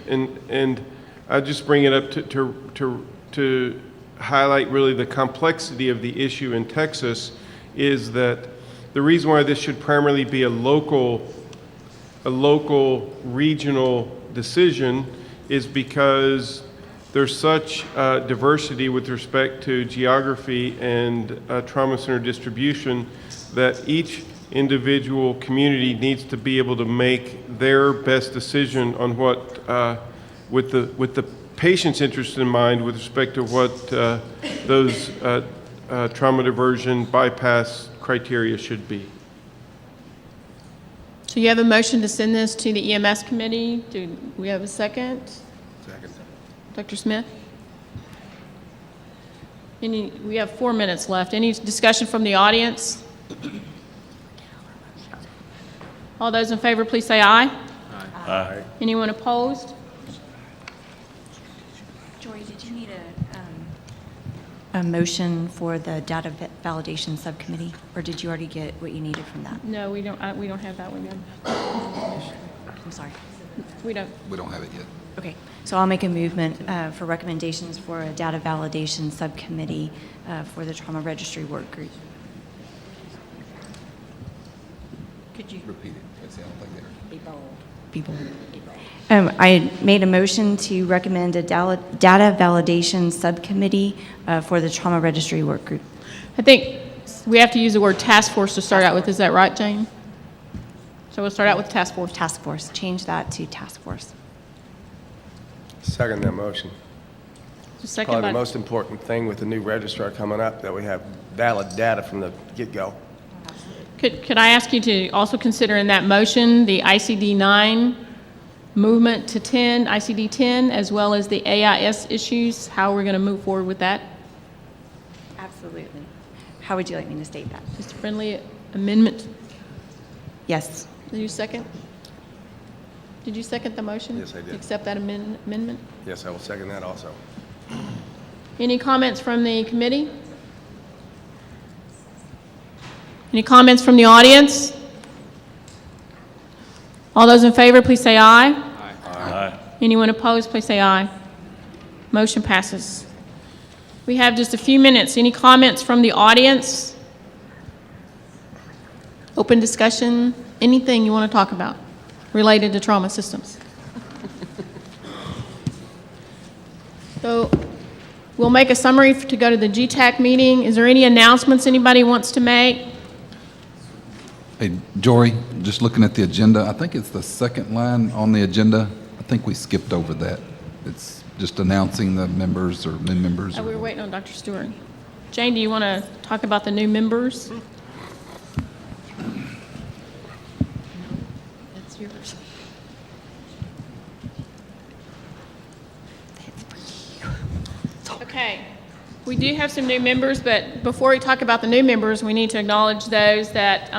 and I just bring it up to highlight really the complexity of the issue in Texas is that the reason why this should primarily be a local regional decision is because there's such diversity with respect to geography and trauma center distribution that each individual community needs to be able to make their best decision on what, with the patient's interest in mind with respect to what those trauma diversion bypass criteria should be. So you have a motion to send this to the EMS committee. Do we have a second? Second. Dr. Smith? We have 4 minutes left. Any discussion from the audience? All those in favor, please say aye. Aye. Anyone opposed? Joy, did you need a motion for the data validation subcommittee, or did you already get what you needed from that? No, we don't have that one yet. I'm sorry. We don't have it yet. Okay, so I'll make a movement for recommendations for a data validation subcommittee for the trauma registry work group. Could you repeat it? I don't think they're. Be bold. I made a motion to recommend a data validation subcommittee for the trauma registry work group. I think we have to use the word task force to start out with. Is that right, Jane? So we'll start out with task force. Task force. Change that to task force. Second that motion. Second Probably by- the most important thing with the new registrar coming up, that we have valid data from the get-go. Could I ask you to also consider in that motion the ICD-9 movement to 10, ICD-10, as well as the AIS issues, how we're going to move forward with that? Absolutely. How would you like me to state that? Just a friendly amendment? Yes. Did you second? Did you second the motion? Yes, I did. Accept that amendment? Yes, I will second that also. Any comments from the committee? Any comments from the audience? All those in favor, please say aye. Aye. Anyone opposed, please say aye. Motion passes. We have just a few minutes. Any comments from the audience? Open discussion, anything you want to talk about related to trauma systems? So we'll make a summary to go to the GETAC meeting. Is there any announcements anybody wants to make? Hey, Jory, just looking at the agenda, I think it's the second line on the agenda. I think we skipped over that. It's just announcing the members or new members. We were waiting on Dr. Stewart. Jane, do you want to talk about the new members? That's yours. Okay. We do have some new members, but before we talk about the new members, we need to acknowledge those that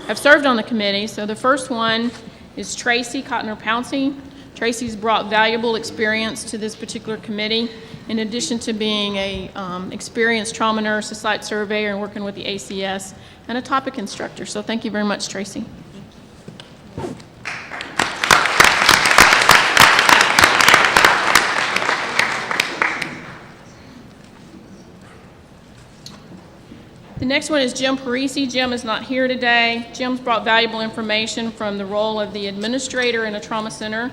have served on the committee. So the first one is Tracy Cotner-Pouncey. Tracy's brought valuable experience to this particular committee, in addition to being a experienced trauma nurse, a site surveyor, and working with the ACS, and a topic instructor. So thank you very much, Tracy. The next one is Jim Parisi. Jim is not here today. Jim's brought valuable information from the role of the administrator in a trauma center.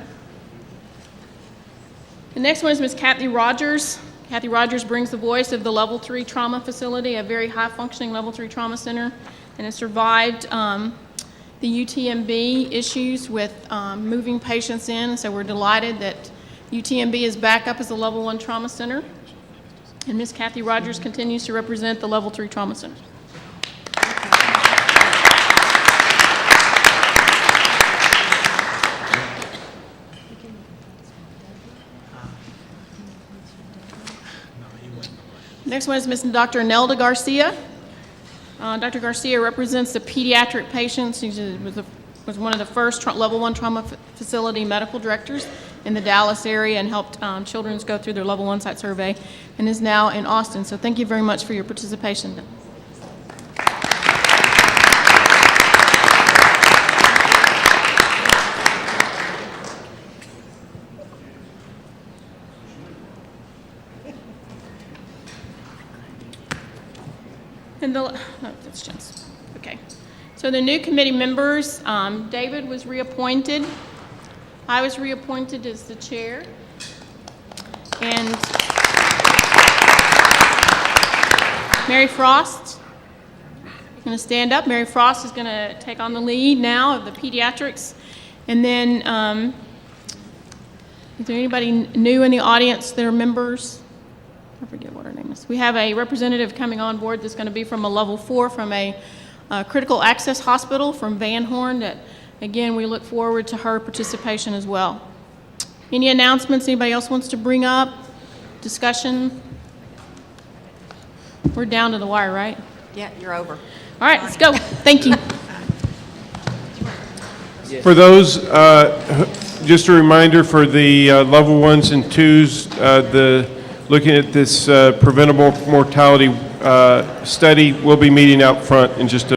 The next one is Ms. Kathy Rogers. Kathy Rogers brings the voice of the Level 3 trauma facility, a very high-functioning Level 3 trauma center, and has survived the UTMB issues with moving patients in. So we're delighted that UTMB is back up as a Level 1 trauma center. And Ms. Kathy Rogers continues to represent the Level 3 Trauma Center. Next one is Ms. Dr. Nelda Garcia. Dr. Garcia represents the pediatric patients. She was one of the first Level 1 trauma facility medical directors in the Dallas area and helped children go through their Level 1 site survey, and is now in Austin. So thank you very much for your participation. And that's Jim's. Okay. So the new committee members, David was reappointed. I was reappointed as the chair. And Mary Frost, you're going to stand up. Mary Frost is going to take on the lead now of the pediatrics. And then, is there anybody new in the audience that are members? I forget what her name is. We have a representative coming on board that's going to be from a Level 4 from a critical access hospital from Van Horn that, again, we look forward to her participation as well. Any announcements anybody else wants to bring up? Discussion? We're down to the wire, right? Yeah, you're over. All right, let's go. Thank you. For those, just a reminder for the level 1s and 2s, looking at this preventable mortality study, we'll be meeting out front in just a